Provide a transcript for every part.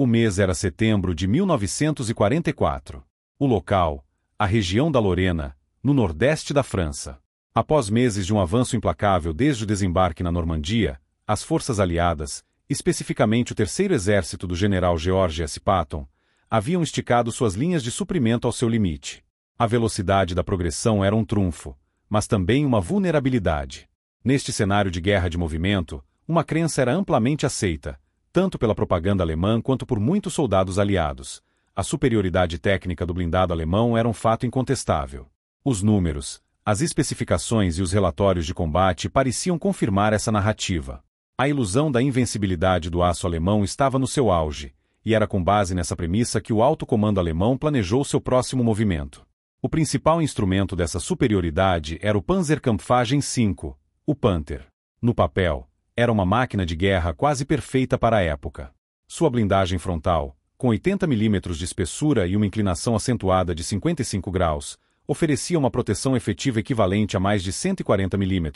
O mês era setembro de 1944. O local, a região da Lorena, no nordeste da França. Após meses de um avanço implacável desde o desembarque na Normandia, as forças aliadas, especificamente o Terceiro Exército do general George S. Patton, haviam esticado suas linhas de suprimento ao seu limite. A velocidade da progressão era um trunfo, mas também uma vulnerabilidade. Neste cenário de guerra de movimento, uma crença era amplamente aceita, tanto pela propaganda alemã quanto por muitos soldados aliados. A superioridade técnica do blindado alemão era um fato incontestável. Os números, as especificações e os relatórios de combate pareciam confirmar essa narrativa. A ilusão da invencibilidade do aço alemão estava no seu auge, e era com base nessa premissa que o alto comando alemão planejou seu próximo movimento. O principal instrumento dessa superioridade era o Panzerkampfwagen V, o Panther. No papel, era uma máquina de guerra quase perfeita para a época. Sua blindagem frontal, com 80 mm de espessura e uma inclinação acentuada de 55 graus, oferecia uma proteção efetiva equivalente a mais de 140 mm,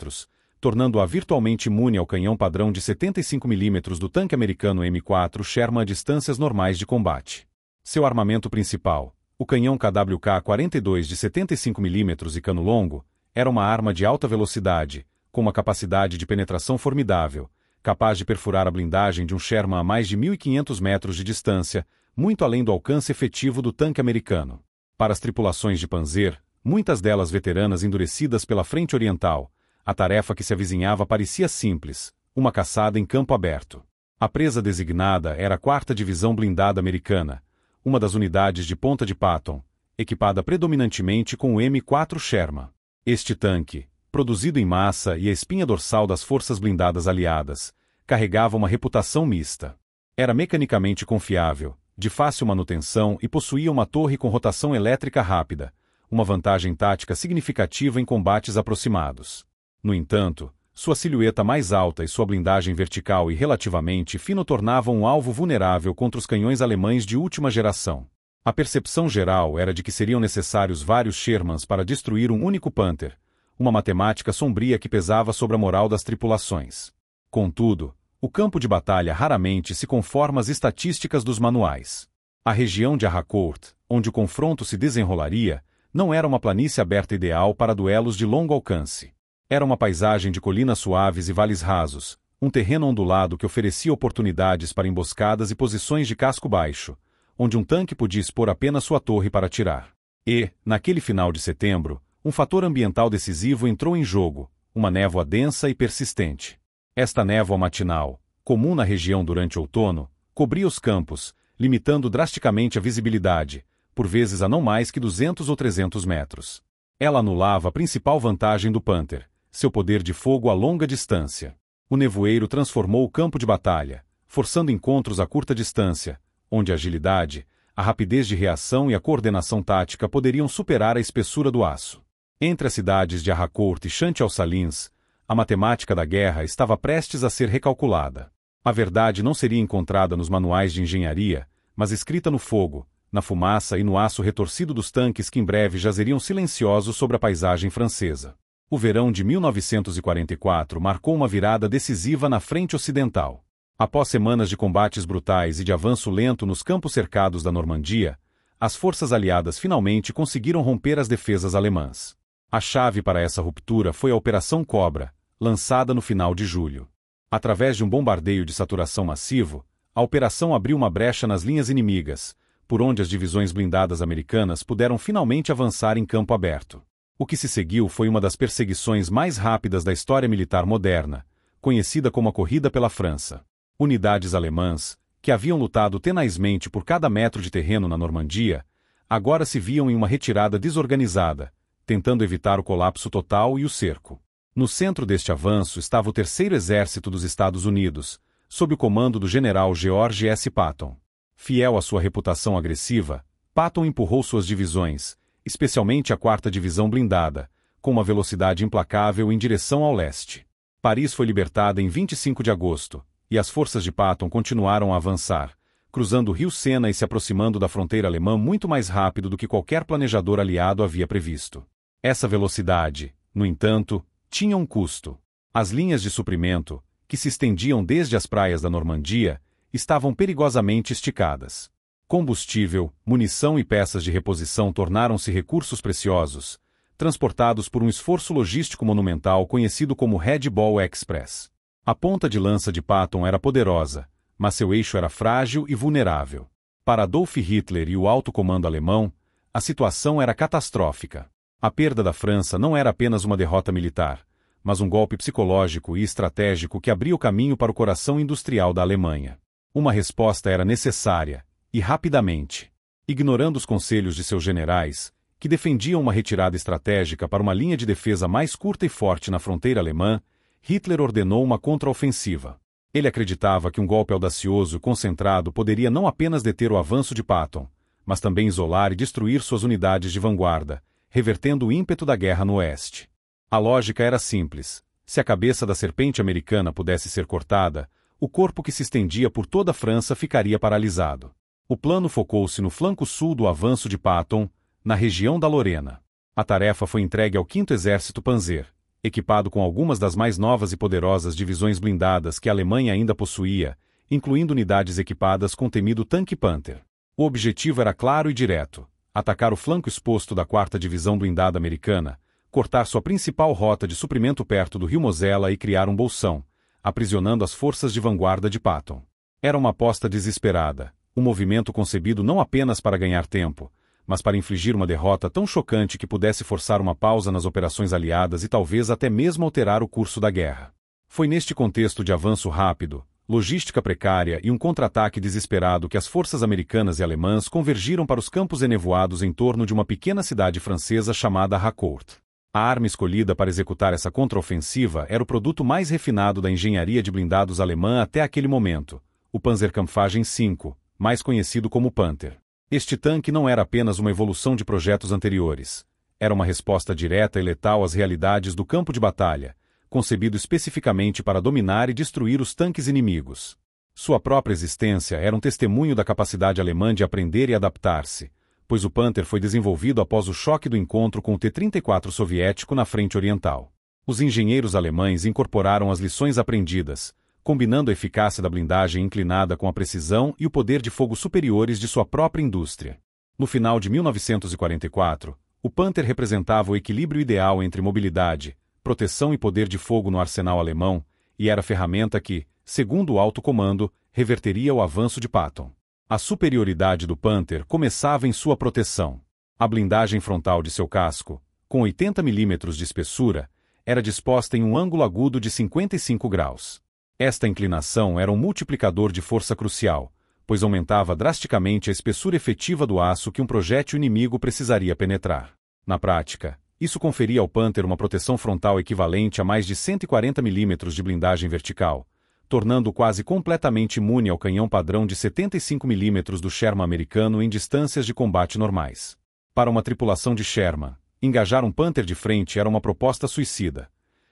tornando-a virtualmente imune ao canhão padrão de 75 mm do tanque americano M4 Sherman a distâncias normais de combate. Seu armamento principal, o canhão KWK-42 de 75 mm e cano longo, era uma arma de alta velocidade, com uma capacidade de penetração formidável, capaz de perfurar a blindagem de um Sherman a mais de 1.500 metros de distância, muito além do alcance efetivo do tanque americano. Para as tripulações de Panzer, muitas delas veteranas endurecidas pela frente oriental, a tarefa que se avizinhava parecia simples, uma caçada em campo aberto. A presa designada era a 4ª Divisão Blindada Americana, uma das unidades de ponta de Patton, equipada predominantemente com o M4 Sherman. Este tanque, produzido em massa e a espinha dorsal das forças blindadas aliadas, carregava uma reputação mista. Era mecanicamente confiável, de fácil manutenção e possuía uma torre com rotação elétrica rápida, uma vantagem tática significativa em combates aproximados. No entanto, sua silhueta mais alta e sua blindagem vertical e relativamente fino tornavam um alvo vulnerável contra os canhões alemães de última geração. A percepção geral era de que seriam necessários vários Shermans para destruir um único Panther, uma matemática sombria que pesava sobre a moral das tripulações. Contudo, o campo de batalha raramente se conforma às estatísticas dos manuais. A região de Harcourt, onde o confronto se desenrolaria, não era uma planície aberta ideal para duelos de longo alcance. Era uma paisagem de colinas suaves e vales rasos, um terreno ondulado que oferecia oportunidades para emboscadas e posições de casco baixo, onde um tanque podia expor apenas sua torre para atirar. E, naquele final de setembro, um fator ambiental decisivo entrou em jogo, uma névoa densa e persistente. Esta névoa matinal, comum na região durante o outono, cobria os campos, limitando drasticamente a visibilidade, por vezes a não mais que 200 ou 300 metros. Ela anulava a principal vantagem do Panther, seu poder de fogo a longa distância. O nevoeiro transformou o campo de batalha, forçando encontros a curta distância, onde a agilidade, a rapidez de reação e a coordenação tática poderiam superar a espessura do aço. Entre as cidades de Harcourt e Chanty-aux-Salins, a matemática da guerra estava prestes a ser recalculada. A verdade não seria encontrada nos manuais de engenharia, mas escrita no fogo, na fumaça e no aço retorcido dos tanques que em breve jazeriam silenciosos sobre a paisagem francesa. O verão de 1944 marcou uma virada decisiva na frente ocidental. Após semanas de combates brutais e de avanço lento nos campos cercados da Normandia, as forças aliadas finalmente conseguiram romper as defesas alemãs. A chave para essa ruptura foi a Operação Cobra, lançada no final de julho. Através de um bombardeio de saturação massivo, a operação abriu uma brecha nas linhas inimigas, por onde as divisões blindadas americanas puderam finalmente avançar em campo aberto. O que se seguiu foi uma das perseguições mais rápidas da história militar moderna, conhecida como a Corrida pela França. Unidades alemãs, que haviam lutado tenazmente por cada metro de terreno na Normandia, agora se viam em uma retirada desorganizada, tentando evitar o colapso total e o cerco. No centro deste avanço estava o Terceiro Exército dos Estados Unidos, sob o comando do general George S. Patton. Fiel à sua reputação agressiva, Patton empurrou suas divisões, especialmente a 4ª Divisão Blindada, com uma velocidade implacável em direção ao leste. Paris foi libertada em 25 de agosto, e as forças de Patton continuaram a avançar, cruzando o rio Sena e se aproximando da fronteira alemã muito mais rápido do que qualquer planejador aliado havia previsto. Essa velocidade, no entanto, tinha um custo. As linhas de suprimento, que se estendiam desde as praias da Normandia, estavam perigosamente esticadas. Combustível, munição e peças de reposição tornaram-se recursos preciosos, transportados por um esforço logístico monumental conhecido como Red Ball Express. A ponta de lança de Patton era poderosa, mas seu eixo era frágil e vulnerável. Para Adolf Hitler e o alto comando alemão, a situação era catastrófica. A perda da França não era apenas uma derrota militar, mas um golpe psicológico e estratégico que abria o caminho para o coração industrial da Alemanha. Uma resposta era necessária, e rapidamente. Ignorando os conselhos de seus generais, que defendiam uma retirada estratégica para uma linha de defesa mais curta e forte na fronteira alemã, Hitler ordenou uma contraofensiva. Ele acreditava que um golpe audacioso e concentrado poderia não apenas deter o avanço de Patton, mas também isolar e destruir suas unidades de vanguarda, revertendo o ímpeto da guerra no oeste. A lógica era simples. Se a cabeça da serpente americana pudesse ser cortada, o corpo que se estendia por toda a França ficaria paralisado. O plano focou-se no flanco sul do avanço de Patton, na região da Lorena. A tarefa foi entregue ao 5º Exército Panzer, equipado com algumas das mais novas e poderosas divisões blindadas que a Alemanha ainda possuía, incluindo unidades equipadas com o temido tanque Panther. O objetivo era claro e direto: atacar o flanco exposto da 4ª Divisão blindada americana, cortar sua principal rota de suprimento perto do rio Mosela e criar um bolsão, aprisionando as forças de vanguarda de Patton. Era uma aposta desesperada, um movimento concebido não apenas para ganhar tempo, mas para infligir uma derrota tão chocante que pudesse forçar uma pausa nas operações aliadas e talvez até mesmo alterar o curso da guerra. Foi neste contexto de avanço rápido, logística precária e um contra-ataque desesperado que as forças americanas e alemãs convergiram para os campos enevoados em torno de uma pequena cidade francesa chamada Harcourt. A arma escolhida para executar essa contraofensiva era o produto mais refinado da engenharia de blindados alemã até aquele momento, o Panzerkampfwagen V, mais conhecido como Panther. Este tanque não era apenas uma evolução de projetos anteriores. Era uma resposta direta e letal às realidades do campo de batalha, concebido especificamente para dominar e destruir os tanques inimigos. Sua própria existência era um testemunho da capacidade alemã de aprender e adaptar-se, pois o Panther foi desenvolvido após o choque do encontro com o T-34 soviético na frente oriental. Os engenheiros alemães incorporaram as lições aprendidas, combinando a eficácia da blindagem inclinada com a precisão e o poder de fogo superiores de sua própria indústria. No final de 1944, o Panther representava o equilíbrio ideal entre mobilidade, proteção e poder de fogo no arsenal alemão, e era a ferramenta que, segundo o alto comando, reverteria o avanço de Patton. A superioridade do Panther começava em sua proteção. A blindagem frontal de seu casco, com 80 mm de espessura, era disposta em um ângulo agudo de 55 graus. Esta inclinação era um multiplicador de força crucial, pois aumentava drasticamente a espessura efetiva do aço que um projétil inimigo precisaria penetrar. Na prática, isso conferia ao Panther uma proteção frontal equivalente a mais de 140 mm de blindagem vertical, tornando-o quase completamente imune ao canhão padrão de 75 mm do Sherman americano em distâncias de combate normais. Para uma tripulação de Sherman, engajar um Panther de frente era uma proposta suicida.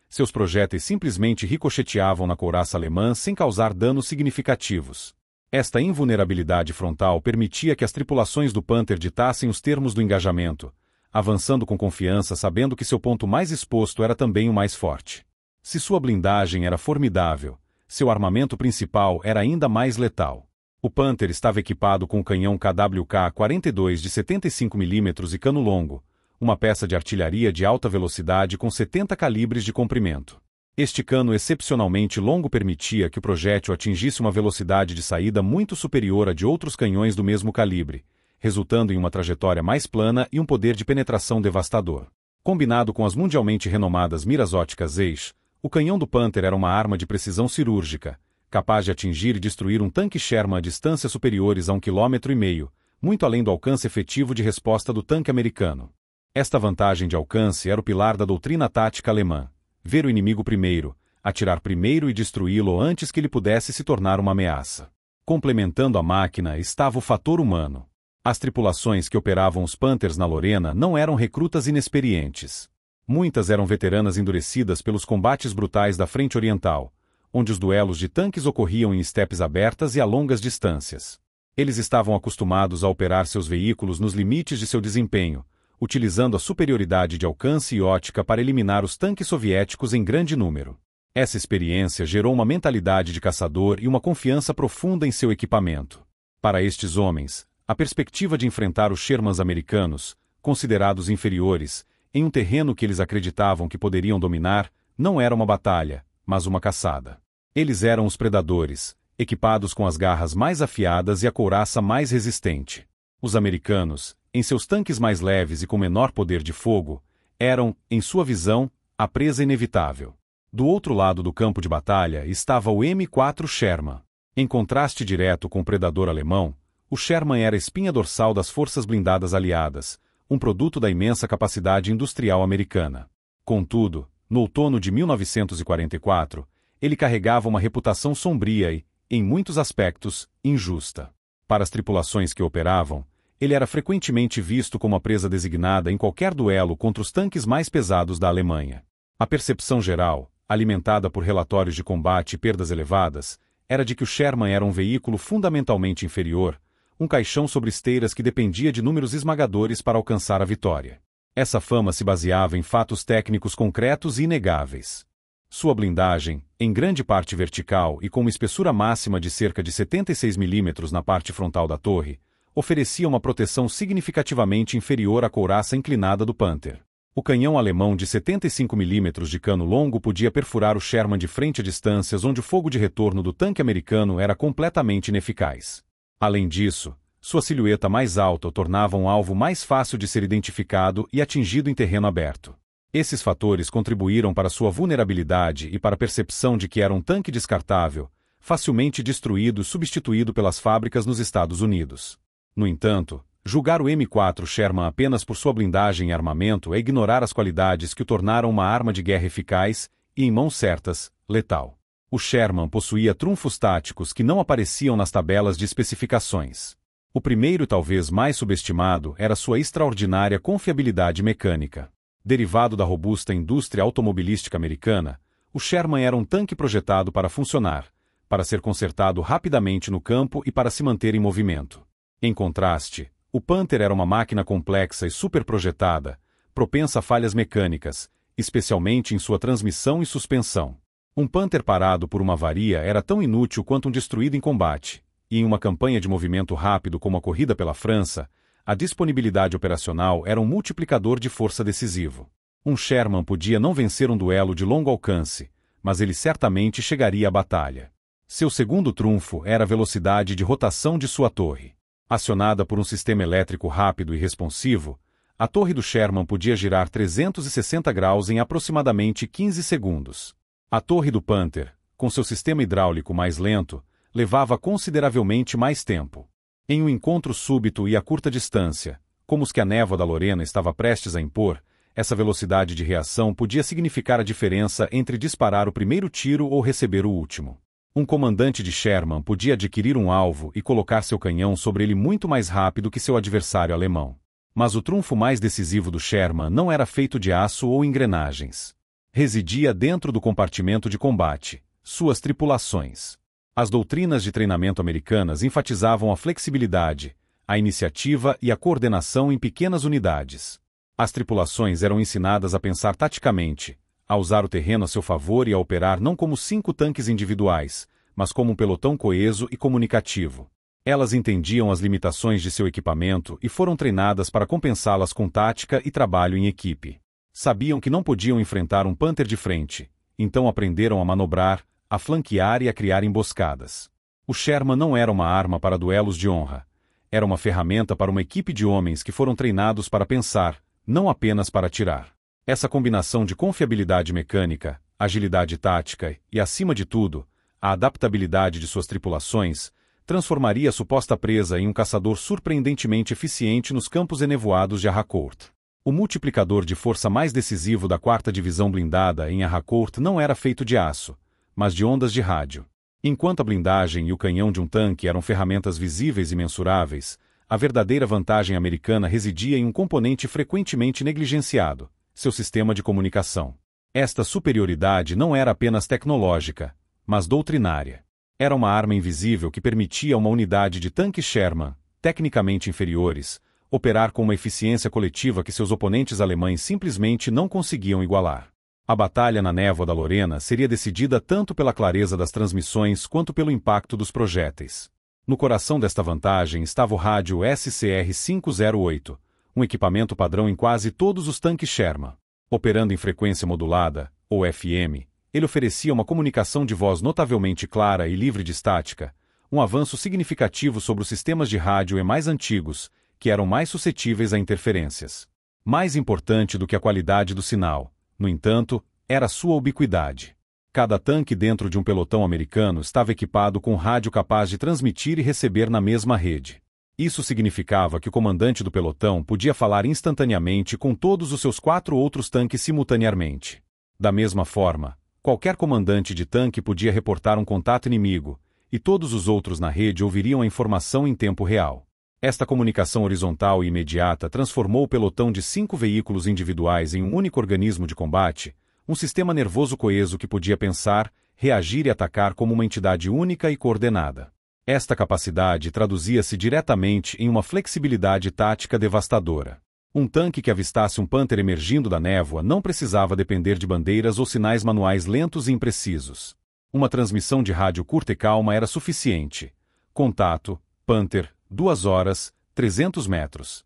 Seus projéteis simplesmente ricocheteavam na couraça alemã sem causar danos significativos. Esta invulnerabilidade frontal permitia que as tripulações do Panther ditassem os termos do engajamento, avançando com confiança sabendo que seu ponto mais exposto era também o mais forte. Se sua blindagem era formidável, seu armamento principal era ainda mais letal. O Panther estava equipado com o canhão KWK-42 de 75 mm e cano longo, uma peça de artilharia de alta velocidade com 70 calibres de comprimento. Este cano excepcionalmente longo permitia que o projétil atingisse uma velocidade de saída muito superior à de outros canhões do mesmo calibre, resultando em uma trajetória mais plana e um poder de penetração devastador. Combinado com as mundialmente renomadas miras óticas Zeiss, o canhão do Panther era uma arma de precisão cirúrgica, capaz de atingir e destruir um tanque Sherman a distâncias superiores a 1,5 km, muito além do alcance efetivo de resposta do tanque americano. Esta vantagem de alcance era o pilar da doutrina tática alemã: ver o inimigo primeiro, atirar primeiro e destruí-lo antes que ele pudesse se tornar uma ameaça. Complementando a máquina estava o fator humano. As tripulações que operavam os Panthers na Lorena não eram recrutas inexperientes. Muitas eram veteranas endurecidas pelos combates brutais da frente oriental, onde os duelos de tanques ocorriam em estepes abertas e a longas distâncias. Eles estavam acostumados a operar seus veículos nos limites de seu desempenho, utilizando a superioridade de alcance e ótica para eliminar os tanques soviéticos em grande número. Essa experiência gerou uma mentalidade de caçador e uma confiança profunda em seu equipamento. Para estes homens, a perspectiva de enfrentar os Shermans americanos, considerados inferiores, em um terreno que eles acreditavam que poderiam dominar, não era uma batalha, mas uma caçada. Eles eram os predadores, equipados com as garras mais afiadas e a couraça mais resistente. Os americanos, em seus tanques mais leves e com menor poder de fogo, eram, em sua visão, a presa inevitável. Do outro lado do campo de batalha estava o M4 Sherman. Em contraste direto com o predador alemão, o Sherman era a espinha dorsal das forças blindadas aliadas, um produto da imensa capacidade industrial americana. Contudo, no outono de 1944, ele carregava uma reputação sombria e, em muitos aspectos, injusta. Para as tripulações que operavam, ele era frequentemente visto como a presa designada em qualquer duelo contra os tanques mais pesados da Alemanha. A percepção geral, alimentada por relatórios de combate e perdas elevadas, era de que o Sherman era um veículo fundamentalmente inferior, um caixão sobre esteiras que dependia de números esmagadores para alcançar a vitória. Essa fama se baseava em fatos técnicos concretos e inegáveis. Sua blindagem, em grande parte vertical e com uma espessura máxima de cerca de 76 mm na parte frontal da torre, oferecia uma proteção significativamente inferior à couraça inclinada do Panther. O canhão alemão de 75 mm de cano longo podia perfurar o Sherman de frente a distâncias onde o fogo de retorno do tanque americano era completamente ineficaz. Além disso, sua silhueta mais alta o tornava um alvo mais fácil de ser identificado e atingido em terreno aberto. Esses fatores contribuíram para sua vulnerabilidade e para a percepção de que era um tanque descartável, facilmente destruído e substituído pelas fábricas nos Estados Unidos. No entanto, julgar o M4 Sherman apenas por sua blindagem e armamento é ignorar as qualidades que o tornaram uma arma de guerra eficaz e, em mãos certas, letal. O Sherman possuía trunfos táticos que não apareciam nas tabelas de especificações. O primeiro e talvez mais subestimado era sua extraordinária confiabilidade mecânica. Derivado da robusta indústria automobilística americana, o Sherman era um tanque projetado para funcionar, para ser consertado rapidamente no campo e para se manter em movimento. Em contraste, o Panther era uma máquina complexa e superprojetada, propensa a falhas mecânicas, especialmente em sua transmissão e suspensão. Um Panther parado por uma avaria era tão inútil quanto um destruído em combate, e em uma campanha de movimento rápido como a corrida pela França, a disponibilidade operacional era um multiplicador de força decisivo. Um Sherman podia não vencer um duelo de longo alcance, mas ele certamente chegaria à batalha. Seu segundo trunfo era a velocidade de rotação de sua torre. Acionada por um sistema elétrico rápido e responsivo, a torre do Sherman podia girar 360 graus em aproximadamente 15 segundos. A torre do Panther, com seu sistema hidráulico mais lento, levava consideravelmente mais tempo. Em um encontro súbito e a curta distância, como os que a névoa da Lorena estava prestes a impor, essa velocidade de reação podia significar a diferença entre disparar o primeiro tiro ou receber o último. Um comandante de Sherman podia adquirir um alvo e colocar seu canhão sobre ele muito mais rápido que seu adversário alemão. Mas o trunfo mais decisivo do Sherman não era feito de aço ou engrenagens. Residia dentro do compartimento de combate, suas tripulações. As doutrinas de treinamento americanas enfatizavam a flexibilidade, a iniciativa e a coordenação em pequenas unidades. As tripulações eram ensinadas a pensar taticamente, a usar o terreno a seu favor e a operar não como 5 tanques individuais, mas como um pelotão coeso e comunicativo. Elas entendiam as limitações de seu equipamento e foram treinadas para compensá-las com tática e trabalho em equipe. Sabiam que não podiam enfrentar um Panther de frente, então aprenderam a manobrar, a flanquear e a criar emboscadas. O Sherman não era uma arma para duelos de honra. Era uma ferramenta para uma equipe de homens que foram treinados para pensar, não apenas para atirar. Essa combinação de confiabilidade mecânica, agilidade tática e, acima de tudo, a adaptabilidade de suas tripulações, transformaria a suposta presa em um caçador surpreendentemente eficiente nos campos enevoados de Harcourt. O multiplicador de força mais decisivo da 4ª Divisão Blindada em Harcourt não era feito de aço, mas de ondas de rádio. Enquanto a blindagem e o canhão de um tanque eram ferramentas visíveis e mensuráveis, a verdadeira vantagem americana residia em um componente frequentemente negligenciado: seu sistema de comunicação. Esta superioridade não era apenas tecnológica, mas doutrinária. Era uma arma invisível que permitia a uma unidade de tanques Sherman, tecnicamente inferiores, operar com uma eficiência coletiva que seus oponentes alemães simplesmente não conseguiam igualar. A batalha na névoa da Lorena seria decidida tanto pela clareza das transmissões quanto pelo impacto dos projéteis. No coração desta vantagem estava o rádio SCR-508, um equipamento padrão em quase todos os tanques Sherman. Operando em frequência modulada, ou FM, ele oferecia uma comunicação de voz notavelmente clara e livre de estática, um avanço significativo sobre os sistemas de rádio mais antigos, que eram mais suscetíveis a interferências. Mais importante do que a qualidade do sinal, no entanto, era sua ubiquidade. Cada tanque dentro de um pelotão americano estava equipado com um rádio capaz de transmitir e receber na mesma rede. Isso significava que o comandante do pelotão podia falar instantaneamente com todos os seus 4 outros tanques simultaneamente. Da mesma forma, qualquer comandante de tanque podia reportar um contato inimigo, e todos os outros na rede ouviriam a informação em tempo real. Esta comunicação horizontal e imediata transformou o pelotão de 5 veículos individuais em um único organismo de combate, um sistema nervoso coeso que podia pensar, reagir e atacar como uma entidade única e coordenada. Esta capacidade traduzia-se diretamente em uma flexibilidade tática devastadora. Um tanque que avistasse um Panther emergindo da névoa não precisava depender de bandeiras ou sinais manuais lentos e imprecisos. Uma transmissão de rádio curta e calma era suficiente. Contato, Panther, 2 horas, 300 metros.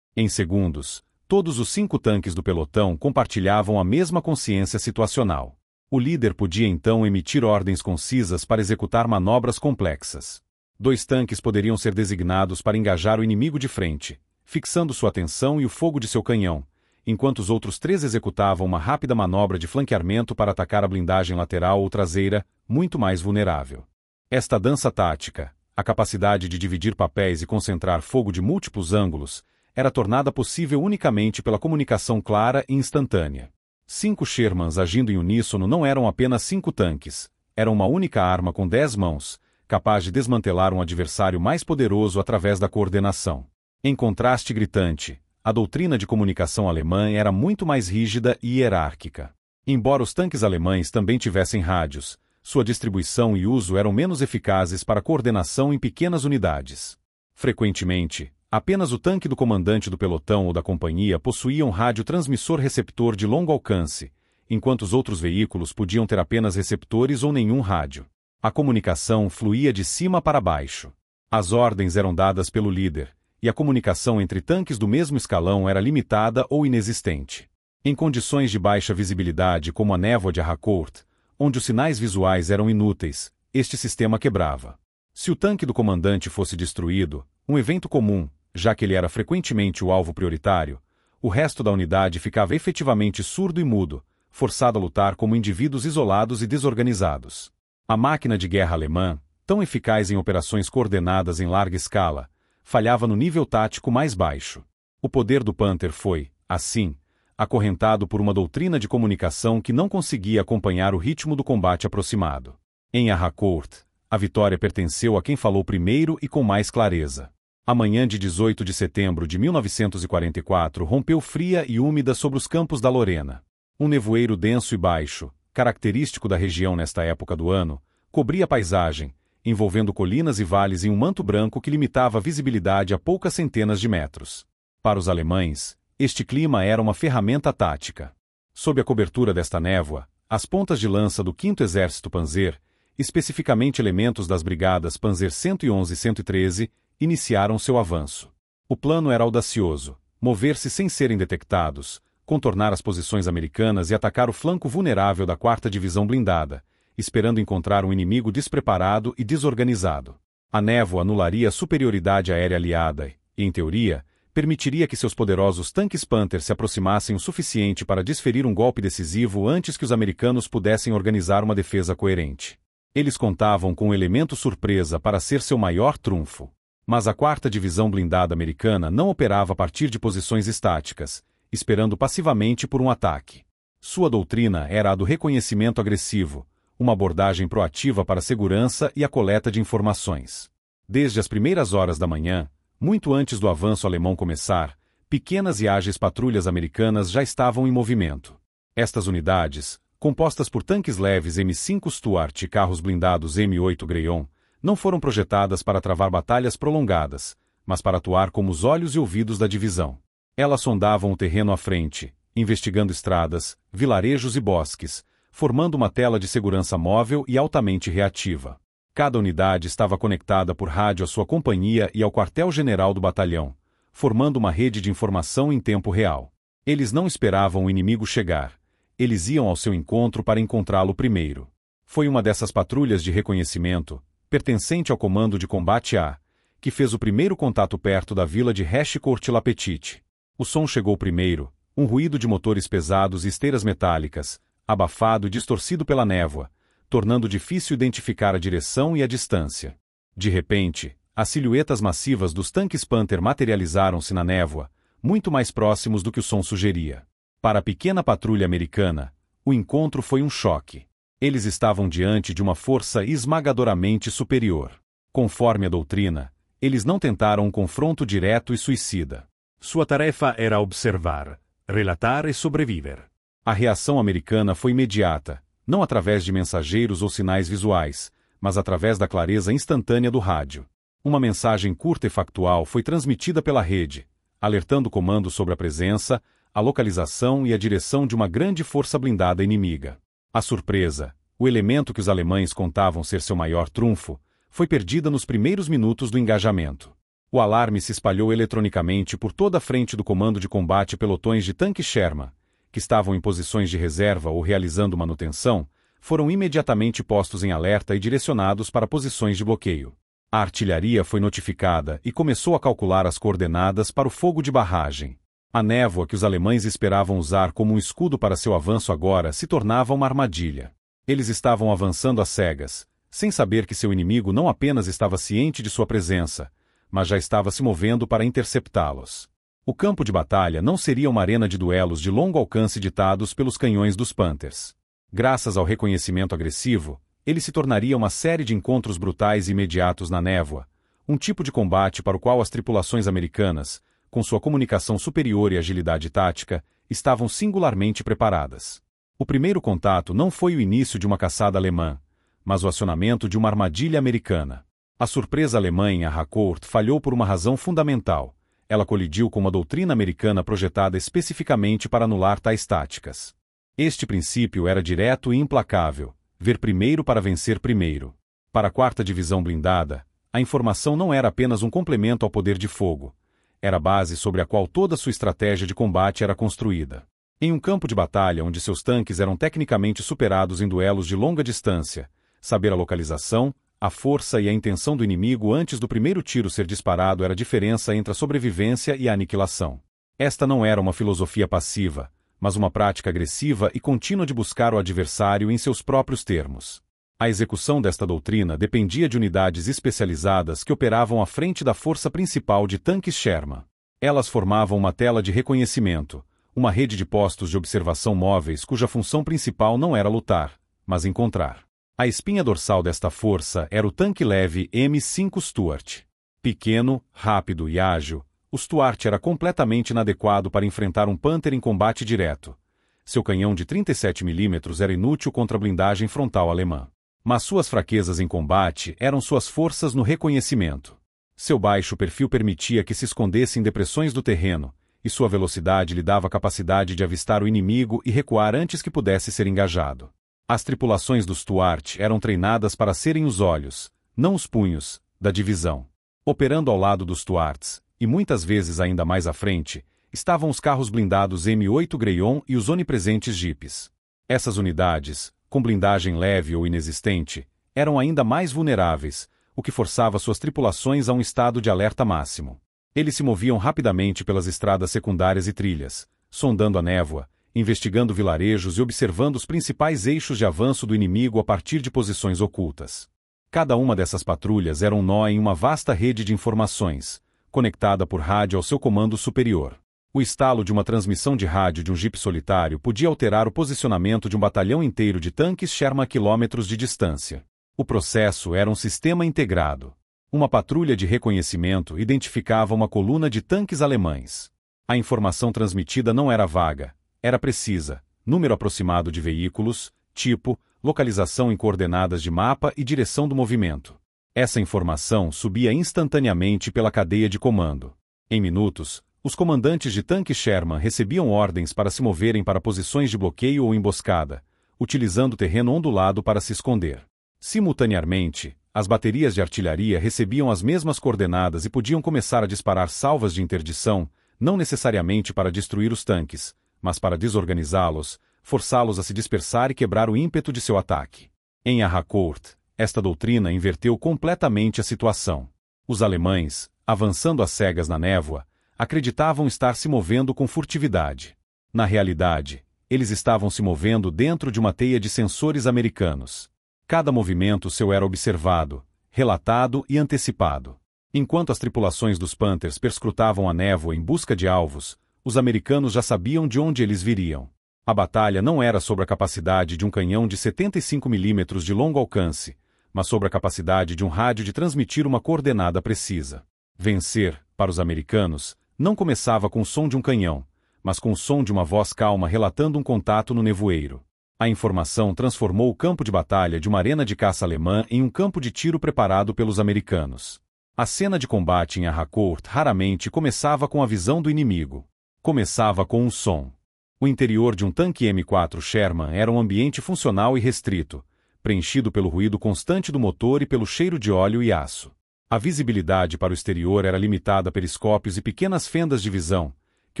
Em segundos, todos os 5 tanques do pelotão compartilhavam a mesma consciência situacional. O líder podia então emitir ordens concisas para executar manobras complexas. 2 tanques poderiam ser designados para engajar o inimigo de frente, fixando sua atenção e o fogo de seu canhão, enquanto os outros 3 executavam uma rápida manobra de flanqueamento para atacar a blindagem lateral ou traseira, muito mais vulnerável. Esta dança tática, a capacidade de dividir papéis e concentrar fogo de múltiplos ângulos, era tornada possível unicamente pela comunicação clara e instantânea. 5 Shermans agindo em uníssono não eram apenas 5 tanques, eram uma única arma com 10 mãos, capaz de desmantelar um adversário mais poderoso através da coordenação. Em contraste gritante, a doutrina de comunicação alemã era muito mais rígida e hierárquica. Embora os tanques alemães também tivessem rádios, sua distribuição e uso eram menos eficazes para coordenação em pequenas unidades. Frequentemente, apenas o tanque do comandante do pelotão ou da companhia possuía um rádio-transmissor-receptor de longo alcance, enquanto os outros veículos podiam ter apenas receptores ou nenhum rádio. A comunicação fluía de cima para baixo. As ordens eram dadas pelo líder, e a comunicação entre tanques do mesmo escalão era limitada ou inexistente. Em condições de baixa visibilidade como a névoa de Harcourt, onde os sinais visuais eram inúteis, este sistema quebrava. Se o tanque do comandante fosse destruído, um evento comum, já que ele era frequentemente o alvo prioritário, o resto da unidade ficava efetivamente surdo e mudo, forçado a lutar como indivíduos isolados e desorganizados. A máquina de guerra alemã, tão eficaz em operações coordenadas em larga escala, falhava no nível tático mais baixo. O poder do Panther foi, assim, acorrentado por uma doutrina de comunicação que não conseguia acompanhar o ritmo do combate aproximado. Em Harcourt, a vitória pertenceu a quem falou primeiro e com mais clareza. A manhã de 18 de setembro de 1944 rompeu fria e úmida sobre os campos da Lorena. Um nevoeiro denso e baixo, característico da região nesta época do ano, cobria a paisagem, envolvendo colinas e vales em um manto branco que limitava a visibilidade a poucas centenas de metros. Para os alemães, este clima era uma ferramenta tática. Sob a cobertura desta névoa, as pontas de lança do 5º Exército Panzer, especificamente elementos das brigadas Panzer 111 e 113, iniciaram seu avanço. O plano era audacioso: mover-se sem serem detectados, contornar as posições americanas e atacar o flanco vulnerável da 4ª Divisão blindada, esperando encontrar um inimigo despreparado e desorganizado. A névoa anularia a superioridade aérea aliada e, em teoria, permitiria que seus poderosos tanques Panther se aproximassem o suficiente para desferir um golpe decisivo antes que os americanos pudessem organizar uma defesa coerente. Eles contavam com um elemento surpresa para ser seu maior trunfo. Mas a 4ª Divisão blindada americana não operava a partir de posições estáticas, esperando passivamente por um ataque. Sua doutrina era a do reconhecimento agressivo, uma abordagem proativa para a segurança e a coleta de informações. Desde as primeiras horas da manhã, muito antes do avanço alemão começar, pequenas e ágeis patrulhas americanas já estavam em movimento. Estas unidades, compostas por tanques leves M5 Stuart e carros blindados M8 Greyhound, não foram projetadas para travar batalhas prolongadas, mas para atuar como os olhos e ouvidos da divisão. Elas sondavam o terreno à frente, investigando estradas, vilarejos e bosques, formando uma tela de segurança móvel e altamente reativa. Cada unidade estava conectada por rádio à sua companhia e ao quartel-general do batalhão, formando uma rede de informação em tempo real. Eles não esperavam o inimigo chegar. Eles iam ao seu encontro para encontrá-lo primeiro. Foi uma dessas patrulhas de reconhecimento, pertencente ao Comando de Combate A, que fez o primeiro contato perto da vila de Hechecourt-la-Petite. O som chegou primeiro, um ruído de motores pesados e esteiras metálicas, abafado e distorcido pela névoa, tornando difícil identificar a direção e a distância. De repente, as silhuetas massivas dos tanques Panther materializaram-se na névoa, muito mais próximos do que o som sugeria. Para a pequena patrulha americana, o encontro foi um choque. Eles estavam diante de uma força esmagadoramente superior. Conforme a doutrina, eles não tentaram um confronto direto e suicida. Sua tarefa era observar, relatar e sobreviver. A reação americana foi imediata, não através de mensageiros ou sinais visuais, mas através da clareza instantânea do rádio. Uma mensagem curta e factual foi transmitida pela rede, alertando o comando sobre a presença, a localização e a direção de uma grande força blindada inimiga. A surpresa, o elemento que os alemães contavam ser seu maior trunfo, foi perdida nos primeiros minutos do engajamento. O alarme se espalhou eletronicamente por toda a frente do comando de combate. Pelotões de tanques Sherman, que estavam em posições de reserva ou realizando manutenção, foram imediatamente postos em alerta e direcionados para posições de bloqueio. A artilharia foi notificada e começou a calcular as coordenadas para o fogo de barragem. A névoa que os alemães esperavam usar como um escudo para seu avanço agora se tornava uma armadilha. Eles estavam avançando às cegas, sem saber que seu inimigo não apenas estava ciente de sua presença, mas já estava se movendo para interceptá-los. O campo de batalha não seria uma arena de duelos de longo alcance ditados pelos canhões dos Panthers. Graças ao reconhecimento agressivo, ele se tornaria uma série de encontros brutais e imediatos na névoa, um tipo de combate para o qual as tripulações americanas, com sua comunicação superior e agilidade tática, estavam singularmente preparadas. O primeiro contato não foi o início de uma caçada alemã, mas o acionamento de uma armadilha americana. A surpresa alemã em Harcourt falhou por uma razão fundamental. Ela colidiu com uma doutrina americana projetada especificamente para anular tais táticas. Este princípio era direto e implacável: ver primeiro para vencer primeiro. Para a 4ª Divisão Blindada, a informação não era apenas um complemento ao poder de fogo. Era a base sobre a qual toda sua estratégia de combate era construída. Em um campo de batalha onde seus tanques eram tecnicamente superados em duelos de longa distância, saber a localização, a força e a intenção do inimigo antes do primeiro tiro ser disparado era a diferença entre a sobrevivência e a aniquilação. Esta não era uma filosofia passiva, mas uma prática agressiva e contínua de buscar o adversário em seus próprios termos. A execução desta doutrina dependia de unidades especializadas que operavam à frente da força principal de tanques Sherman. Elas formavam uma tela de reconhecimento, uma rede de postos de observação móveis cuja função principal não era lutar, mas encontrar. A espinha dorsal desta força era o tanque leve M5 Stuart. Pequeno, rápido e ágil, o Stuart era completamente inadequado para enfrentar um Panther em combate direto. Seu canhão de 37 mm era inútil contra a blindagem frontal alemã. Mas suas fraquezas em combate eram suas forças no reconhecimento. Seu baixo perfil permitia que se escondesse em depressões do terreno, e sua velocidade lhe dava a capacidade de avistar o inimigo e recuar antes que pudesse ser engajado. As tripulações do Stuart eram treinadas para serem os olhos, não os punhos, da divisão. Operando ao lado dos Stuarts, e muitas vezes ainda mais à frente, estavam os carros blindados M8 Greyhound e os onipresentes jipes. Essas unidades, com blindagem leve ou inexistente, eram ainda mais vulneráveis, o que forçava suas tripulações a um estado de alerta máximo. Eles se moviam rapidamente pelas estradas secundárias e trilhas, sondando a névoa, investigando vilarejos e observando os principais eixos de avanço do inimigo a partir de posições ocultas. Cada uma dessas patrulhas era um nó em uma vasta rede de informações, conectada por rádio ao seu comando superior. O estalo de uma transmissão de rádio de um jipe solitário podia alterar o posicionamento de um batalhão inteiro de tanques Sherman a quilômetros de distância. O processo era um sistema integrado. Uma patrulha de reconhecimento identificava uma coluna de tanques alemães. A informação transmitida não era vaga, era precisa: número aproximado de veículos, tipo, localização em coordenadas de mapa e direção do movimento. Essa informação subia instantaneamente pela cadeia de comando. Em minutos, Os comandantes de tanques Sherman recebiam ordens para se moverem para posições de bloqueio ou emboscada, utilizando terreno ondulado para se esconder. Simultaneamente, as baterias de artilharia recebiam as mesmas coordenadas e podiam começar a disparar salvas de interdição, não necessariamente para destruir os tanques, mas para desorganizá-los, forçá-los a se dispersar e quebrar o ímpeto de seu ataque. Em Harcourt, esta doutrina inverteu completamente a situação. Os alemães, avançando às cegas na névoa, acreditavam estar se movendo com furtividade. Na realidade, eles estavam se movendo dentro de uma teia de sensores americanos. Cada movimento seu era observado, relatado e antecipado. Enquanto as tripulações dos Panthers perscrutavam a névoa em busca de alvos, os americanos já sabiam de onde eles viriam. A batalha não era sobre a capacidade de um canhão de 75 mm de longo alcance, mas sobre a capacidade de um rádio de transmitir uma coordenada precisa. Vencer, para os americanos, não começava com o som de um canhão, mas com o som de uma voz calma relatando um contato no nevoeiro. A informação transformou o campo de batalha de uma arena de caça alemã em um campo de tiro preparado pelos americanos. A cena de combate em Harcourt raramente começava com a visão do inimigo. Começava com um som. O interior de um tanque M4 Sherman era um ambiente funcional e restrito, preenchido pelo ruído constante do motor e pelo cheiro de óleo e aço. A visibilidade para o exterior era limitada a periscópios e pequenas fendas de visão, que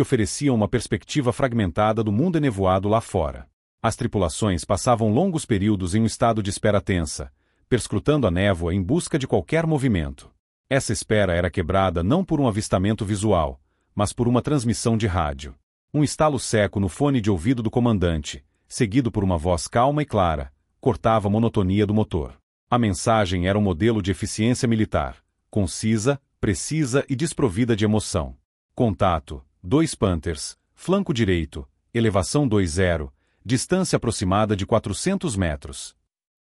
ofereciam uma perspectiva fragmentada do mundo enevoado lá fora. As tripulações passavam longos períodos em um estado de espera tensa, perscrutando a névoa em busca de qualquer movimento. Essa espera era quebrada não por um avistamento visual, mas por uma transmissão de rádio. Um estalo seco no fone de ouvido do comandante, seguido por uma voz calma e clara, cortava a monotonia do motor. A mensagem era um modelo de eficiência militar, concisa, precisa e desprovida de emoção. Contato, 2 Panthers, flanco direito, elevação 20, distância aproximada de 400 metros.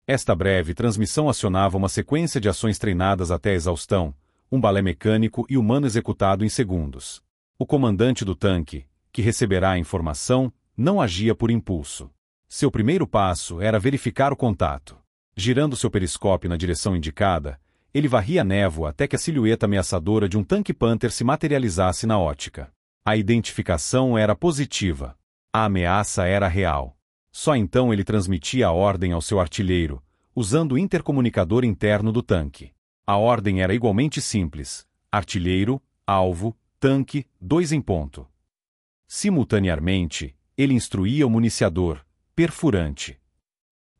Esta breve transmissão acionava uma sequência de ações treinadas até a exaustão, um balé mecânico e humano executado em segundos. O comandante do tanque, que receberá a informação, não agia por impulso. Seu primeiro passo era verificar o contato. Girando seu periscópio na direção indicada, ele varria a névoa até que a silhueta ameaçadora de um tanque Panther se materializasse na ótica. A identificação era positiva. A ameaça era real. Só então ele transmitia a ordem ao seu artilheiro, usando o intercomunicador interno do tanque. A ordem era igualmente simples: artilheiro, alvo, tanque, 2 em ponto. Simultaneamente, ele instruía o municiador, perfurante.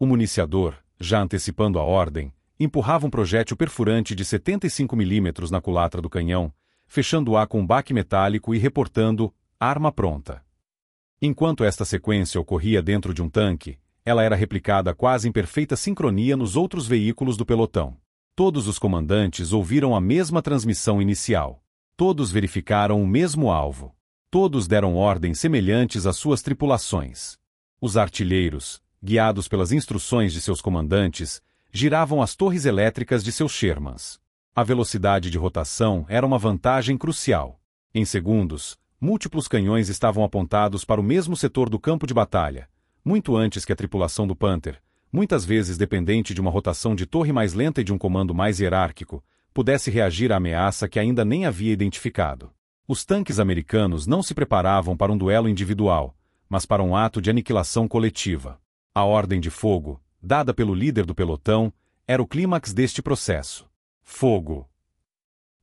O municiador, já antecipando a ordem, empurrava um projétil perfurante de 75 mm na culatra do canhão, fechando-a com um baque metálico e reportando arma pronta. Enquanto esta sequência ocorria dentro de um tanque, ela era replicada quase em perfeita sincronia nos outros veículos do pelotão. Todos os comandantes ouviram a mesma transmissão inicial. Todos verificaram o mesmo alvo. Todos deram ordens semelhantes às suas tripulações. Os artilheiros, guiados pelas instruções de seus comandantes, giravam as torres elétricas de seus Shermans. A velocidade de rotação era uma vantagem crucial. Em segundos, múltiplos canhões estavam apontados para o mesmo setor do campo de batalha, muito antes que a tripulação do Panther, muitas vezes dependente de uma rotação de torre mais lenta e de um comando mais hierárquico, pudesse reagir à ameaça que ainda nem havia identificado. Os tanques americanos não se preparavam para um duelo individual, mas para um ato de aniquilação coletiva. A ordem de fogo, dada pelo líder do pelotão, era o clímax deste processo. Fogo!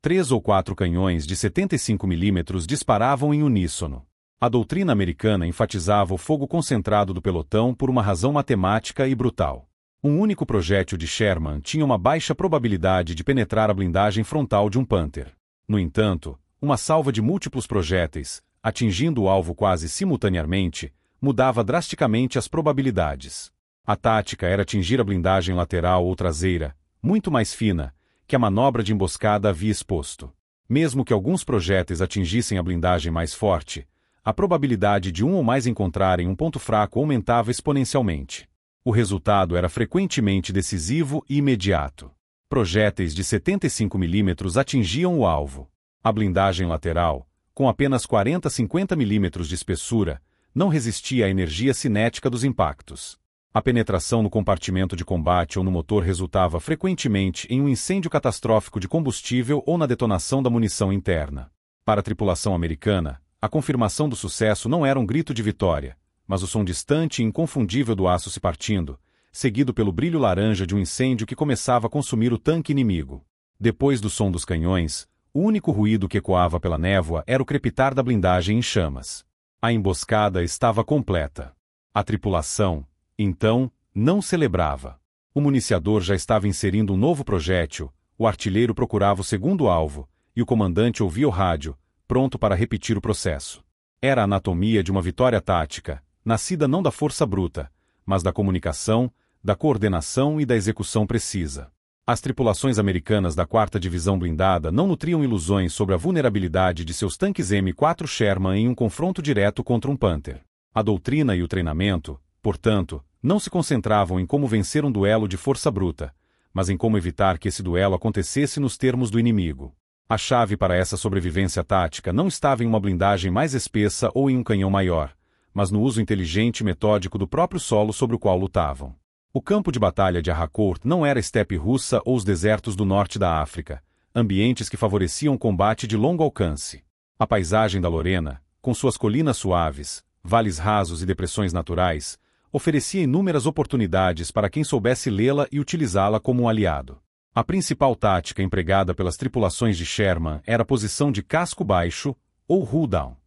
3 ou 4 canhões de 75 mm disparavam em uníssono. A doutrina americana enfatizava o fogo concentrado do pelotão por uma razão matemática e brutal. Um único projétil de Sherman tinha uma baixa probabilidade de penetrar a blindagem frontal de um Panther. No entanto, uma salva de múltiplos projéteis, atingindo o alvo quase simultaneamente, mudava drasticamente as probabilidades. A tática era atingir a blindagem lateral ou traseira, muito mais fina, que a manobra de emboscada havia exposto. Mesmo que alguns projéteis atingissem a blindagem mais forte, a probabilidade de um ou mais encontrarem um ponto fraco aumentava exponencialmente. O resultado era frequentemente decisivo e imediato. Projéteis de 75 mm atingiam o alvo. A blindagem lateral, com apenas 40 a 50 mm de espessura, não resistia à energia cinética dos impactos. A penetração no compartimento de combate ou no motor resultava frequentemente em um incêndio catastrófico de combustível ou na detonação da munição interna. Para a tripulação americana, a confirmação do sucesso não era um grito de vitória, mas o som distante e inconfundível do aço se partindo, seguido pelo brilho laranja de um incêndio que começava a consumir o tanque inimigo. Depois do som dos canhões, o único ruído que ecoava pela névoa era o crepitar da blindagem em chamas. A emboscada estava completa. A tripulação, então, não celebrava. O municiador já estava inserindo um novo projétil, o artilheiro procurava o segundo alvo, e o comandante ouvia o rádio, pronto para repetir o processo. Era a anatomia de uma vitória tática, nascida não da força bruta, mas da comunicação, da coordenação e da execução precisa. As tripulações americanas da 4ª Divisão Blindada não nutriam ilusões sobre a vulnerabilidade de seus tanques M4 Sherman em um confronto direto contra um Panther. A doutrina e o treinamento, portanto, não se concentravam em como vencer um duelo de força bruta, mas em como evitar que esse duelo acontecesse nos termos do inimigo. A chave para essa sobrevivência tática não estava em uma blindagem mais espessa ou em um canhão maior, mas no uso inteligente e metódico do próprio solo sobre o qual lutavam. O campo de batalha de Harcourt não era a estepe russa ou os desertos do norte da África, ambientes que favoreciam o combate de longo alcance. A paisagem da Lorena, com suas colinas suaves, vales rasos e depressões naturais, oferecia inúmeras oportunidades para quem soubesse lê-la e utilizá-la como um aliado. A principal tática empregada pelas tripulações de Sherman era a posição de casco baixo, ou hull down.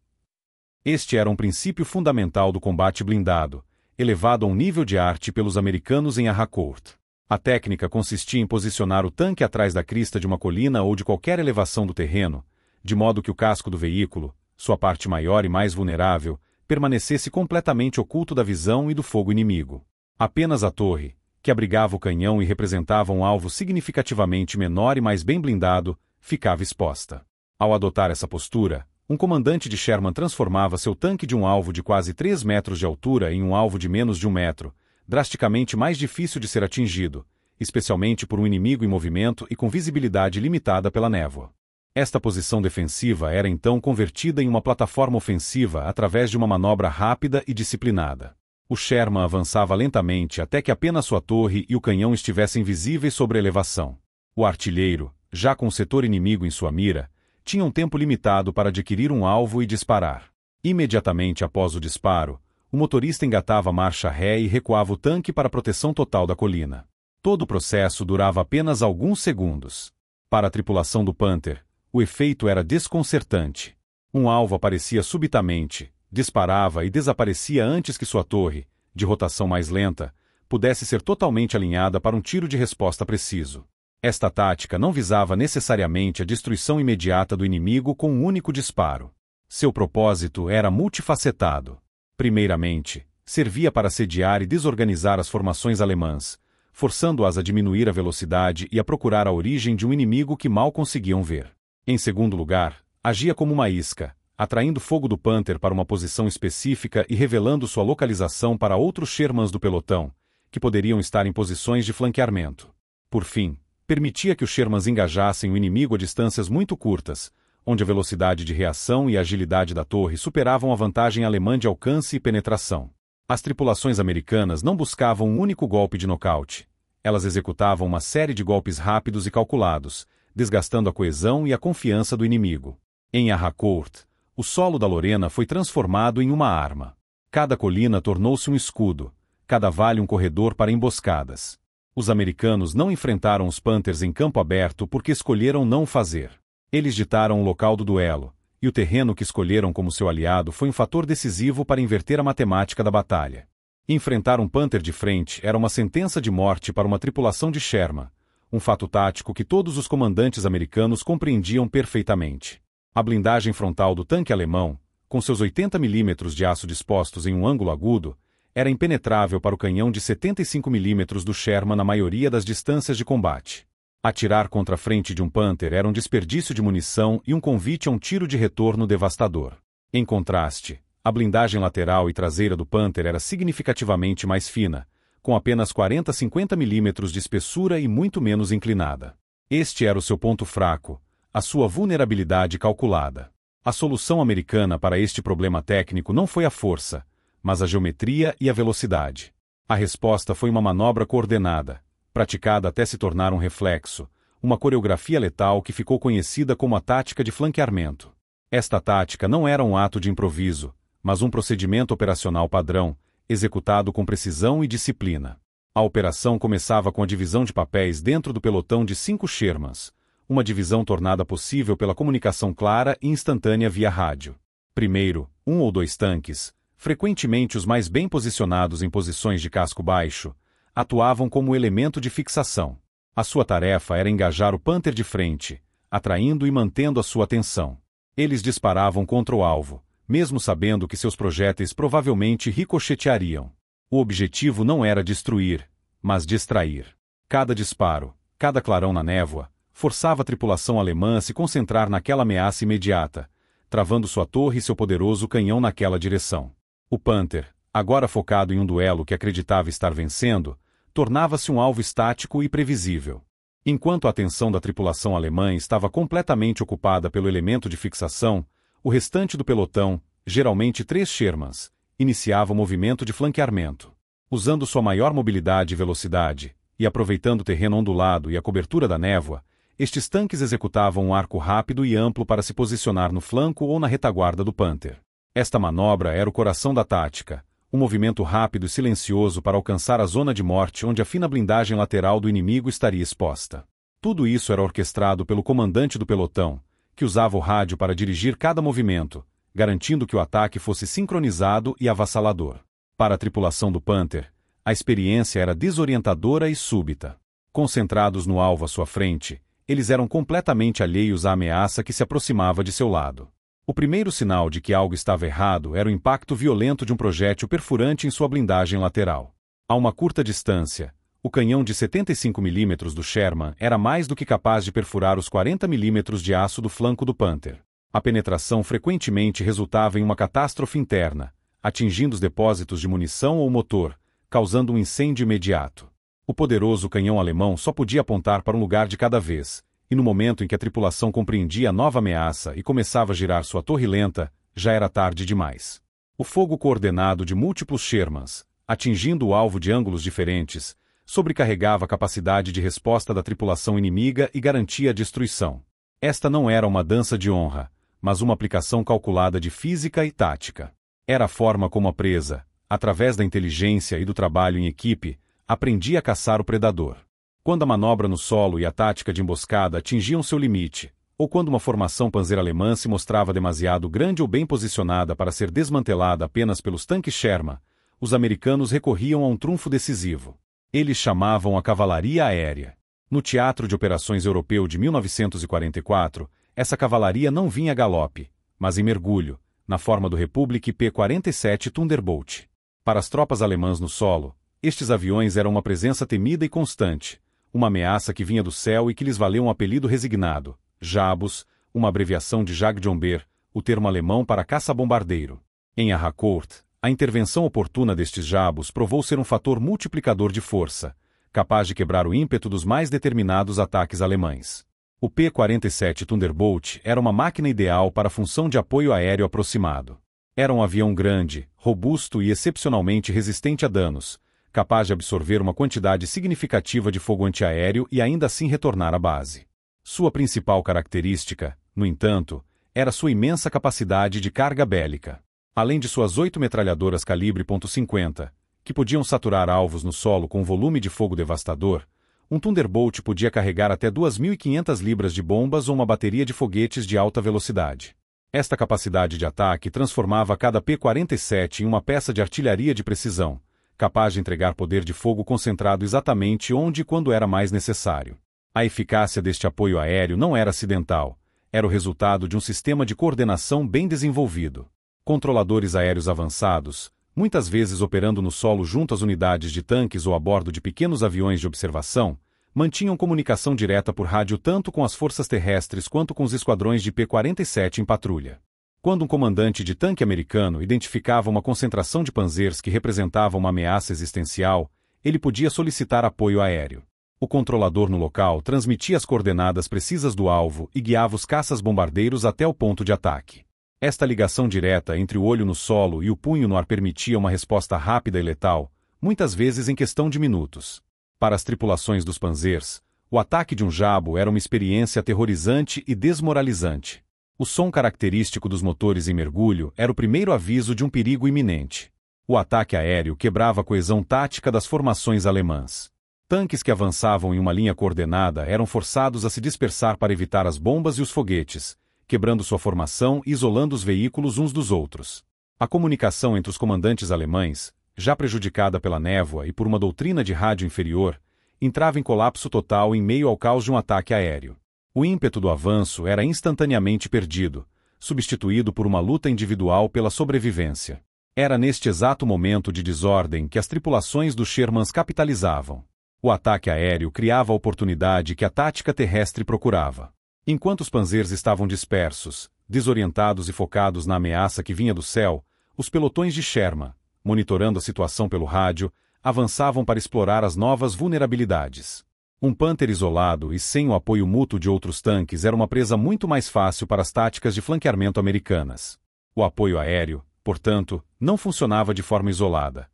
Este era um princípio fundamental do combate blindado, elevado a um nível de arte pelos americanos em Harcourt. A técnica consistia em posicionar o tanque atrás da crista de uma colina ou de qualquer elevação do terreno, de modo que o casco do veículo, sua parte maior e mais vulnerável, permanecesse completamente oculto da visão e do fogo inimigo. Apenas a torre, que abrigava o canhão e representava um alvo significativamente menor e mais bem blindado, ficava exposta. Ao adotar essa postura, um comandante de Sherman transformava seu tanque de um alvo de quase 3 metros de altura em um alvo de menos de 1 metro, drasticamente mais difícil de ser atingido, especialmente por um inimigo em movimento e com visibilidade limitada pela névoa. Esta posição defensiva era então convertida em uma plataforma ofensiva através de uma manobra rápida e disciplinada. O Sherman avançava lentamente até que apenas sua torre e o canhão estivessem visíveis sobre a elevação. O artilheiro, já com o setor inimigo em sua mira, tinha um tempo limitado para adquirir um alvo e disparar. Imediatamente após o disparo, o motorista engatava a marcha ré e recuava o tanque para a proteção total da colina. Todo o processo durava apenas alguns segundos. Para a tripulação do Panther, o efeito era desconcertante. Um alvo aparecia subitamente, disparava e desaparecia antes que sua torre, de rotação mais lenta, pudesse ser totalmente alinhada para um tiro de resposta preciso. Esta tática não visava necessariamente a destruição imediata do inimigo com um único disparo. Seu propósito era multifacetado. Primeiramente, servia para sediar e desorganizar as formações alemãs, forçando-as a diminuir a velocidade e a procurar a origem de um inimigo que mal conseguiam ver. Em segundo lugar, agia como uma isca, atraindo fogo do Panther para uma posição específica e revelando sua localização para outros Shermans do pelotão, que poderiam estar em posições de flanqueamento. Por fim, permitia que os Shermans engajassem o inimigo a distâncias muito curtas, onde a velocidade de reação e a agilidade da torre superavam a vantagem alemã de alcance e penetração. As tripulações americanas não buscavam um único golpe de nocaute. Elas executavam uma série de golpes rápidos e calculados, desgastando a coesão e a confiança do inimigo. Em Harcourt, o solo da Lorena foi transformado em uma arma. Cada colina tornou-se um escudo, cada vale um corredor para emboscadas. Os americanos não enfrentaram os Panthers em campo aberto porque escolheram não o fazer. Eles ditaram o local do duelo, e o terreno que escolheram como seu aliado foi um fator decisivo para inverter a matemática da batalha. Enfrentar um Panther de frente era uma sentença de morte para uma tripulação de Sherman, um fato tático que todos os comandantes americanos compreendiam perfeitamente. A blindagem frontal do tanque alemão, com seus 80 mm de aço dispostos em um ângulo agudo, era impenetrável para o canhão de 75 mm do Sherman na maioria das distâncias de combate. Atirar contra a frente de um Panther era um desperdício de munição e um convite a um tiro de retorno devastador. Em contraste, a blindagem lateral e traseira do Panther era significativamente mais fina, com apenas 40-50 mm de espessura e muito menos inclinada. Este era o seu ponto fraco, a sua vulnerabilidade calculada. A solução americana para este problema técnico não foi a força, mas a geometria e a velocidade. A resposta foi uma manobra coordenada, praticada até se tornar um reflexo, uma coreografia letal que ficou conhecida como a tática de flanqueamento. Esta tática não era um ato de improviso, mas um procedimento operacional padrão, executado com precisão e disciplina. A operação começava com a divisão de papéis dentro do pelotão de 5 Shermans, uma divisão tornada possível pela comunicação clara e instantânea via rádio. Primeiro, 1 ou 2 tanques, frequentemente os mais bem posicionados em posições de casco baixo, atuavam como elemento de fixação. A sua tarefa era engajar o Panther de frente, atraindo e mantendo a sua atenção. Eles disparavam contra o alvo, mesmo sabendo que seus projéteis provavelmente ricocheteariam. O objetivo não era destruir, mas distrair. Cada disparo, cada clarão na névoa, forçava a tripulação alemã a se concentrar naquela ameaça imediata, travando sua torre e seu poderoso canhão naquela direção. O Panther, agora focado em um duelo que acreditava estar vencendo, tornava-se um alvo estático e previsível. Enquanto a atenção da tripulação alemã estava completamente ocupada pelo elemento de fixação, o restante do pelotão, geralmente 3 Shermans, iniciava o movimento de flanqueamento. Usando sua maior mobilidade e velocidade, e aproveitando o terreno ondulado e a cobertura da névoa, estes tanques executavam um arco rápido e amplo para se posicionar no flanco ou na retaguarda do Panther. Esta manobra era o coração da tática, um movimento rápido e silencioso para alcançar a zona de morte onde a fina blindagem lateral do inimigo estaria exposta. Tudo isso era orquestrado pelo comandante do pelotão, que usava o rádio para dirigir cada movimento, garantindo que o ataque fosse sincronizado e avassalador. Para a tripulação do Panther, a experiência era desorientadora e súbita. Concentrados no alvo à sua frente, eles eram completamente alheios à ameaça que se aproximava de seu lado. O primeiro sinal de que algo estava errado era o impacto violento de um projétil perfurante em sua blindagem lateral. A uma curta distância, o canhão de 75 mm do Sherman era mais do que capaz de perfurar os 40 mm de aço do flanco do Panther. A penetração frequentemente resultava em uma catástrofe interna, atingindo os depósitos de munição ou motor, causando um incêndio imediato. O poderoso canhão alemão só podia apontar para um lugar de cada vez, e no momento em que a tripulação compreendia a nova ameaça e começava a girar sua torre lenta, já era tarde demais. O fogo coordenado de múltiplos Shermans, atingindo o alvo de ângulos diferentes, sobrecarregava a capacidade de resposta da tripulação inimiga e garantia a destruição. Esta não era uma dança de honra, mas uma aplicação calculada de física e tática. Era a forma como a presa, através da inteligência e do trabalho em equipe, aprendia a caçar o predador. Quando a manobra no solo e a tática de emboscada atingiam seu limite, ou quando uma formação panzer alemã se mostrava demasiado grande ou bem posicionada para ser desmantelada apenas pelos tanques Sherman, os americanos recorriam a um trunfo decisivo. Eles chamavam a cavalaria aérea. No Teatro de Operações Europeu de 1944, essa cavalaria não vinha a galope, mas em mergulho, na forma do Republic P-47 Thunderbolt. Para as tropas alemãs no solo, estes aviões eram uma presença temida e constante, uma ameaça que vinha do céu e que lhes valeu um apelido resignado, Jabus, uma abreviação de Jagdjäger, o termo alemão para caça-bombardeiro. Em Harcourt, a intervenção oportuna destes Jabus provou ser um fator multiplicador de força, capaz de quebrar o ímpeto dos mais determinados ataques alemães. O P-47 Thunderbolt era uma máquina ideal para a função de apoio aéreo aproximado. Era um avião grande, robusto e excepcionalmente resistente a danos, capaz de absorver uma quantidade significativa de fogo antiaéreo e ainda assim retornar à base. Sua principal característica, no entanto, era sua imensa capacidade de carga bélica. Além de suas 8 metralhadoras calibre .50, que podiam saturar alvos no solo com um volume de fogo devastador, um Thunderbolt podia carregar até 2.500 libras de bombas ou uma bateria de foguetes de alta velocidade. Esta capacidade de ataque transformava cada P-47 em uma peça de artilharia de precisão, capaz de entregar poder de fogo concentrado exatamente onde e quando era mais necessário. A eficácia deste apoio aéreo não era acidental, era o resultado de um sistema de coordenação bem desenvolvido. Controladores aéreos avançados, muitas vezes operando no solo junto às unidades de tanques ou a bordo de pequenos aviões de observação, mantinham comunicação direta por rádio tanto com as forças terrestres quanto com os esquadrões de P-47 em patrulha. Quando um comandante de tanque americano identificava uma concentração de panzers que representava uma ameaça existencial, ele podia solicitar apoio aéreo. O controlador no local transmitia as coordenadas precisas do alvo e guiava os caças-bombardeiros até o ponto de ataque. Esta ligação direta entre o olho no solo e o punho no ar permitia uma resposta rápida e letal, muitas vezes em questão de minutos. Para as tripulações dos panzers, o ataque de um jabo era uma experiência aterrorizante e desmoralizante. O som característico dos motores em mergulho era o primeiro aviso de um perigo iminente. O ataque aéreo quebrava a coesão tática das formações alemãs. Tanques que avançavam em uma linha coordenada eram forçados a se dispersar para evitar as bombas e os foguetes, quebrando sua formação e isolando os veículos uns dos outros. A comunicação entre os comandantes alemães, já prejudicada pela névoa e por uma doutrina de rádio inferior, entrava em colapso total em meio ao caos de um ataque aéreo. O ímpeto do avanço era instantaneamente perdido, substituído por uma luta individual pela sobrevivência. Era neste exato momento de desordem que as tripulações dos Shermans capitalizavam. O ataque aéreo criava a oportunidade que a tática terrestre procurava. Enquanto os panzers estavam dispersos, desorientados e focados na ameaça que vinha do céu, os pelotões de Sherman, monitorando a situação pelo rádio, avançavam para explorar as novas vulnerabilidades. Um Panther isolado e sem o apoio mútuo de outros tanques era uma presa muito mais fácil para as táticas de flanqueamento americanas. O apoio aéreo, portanto, não funcionava de forma isolada.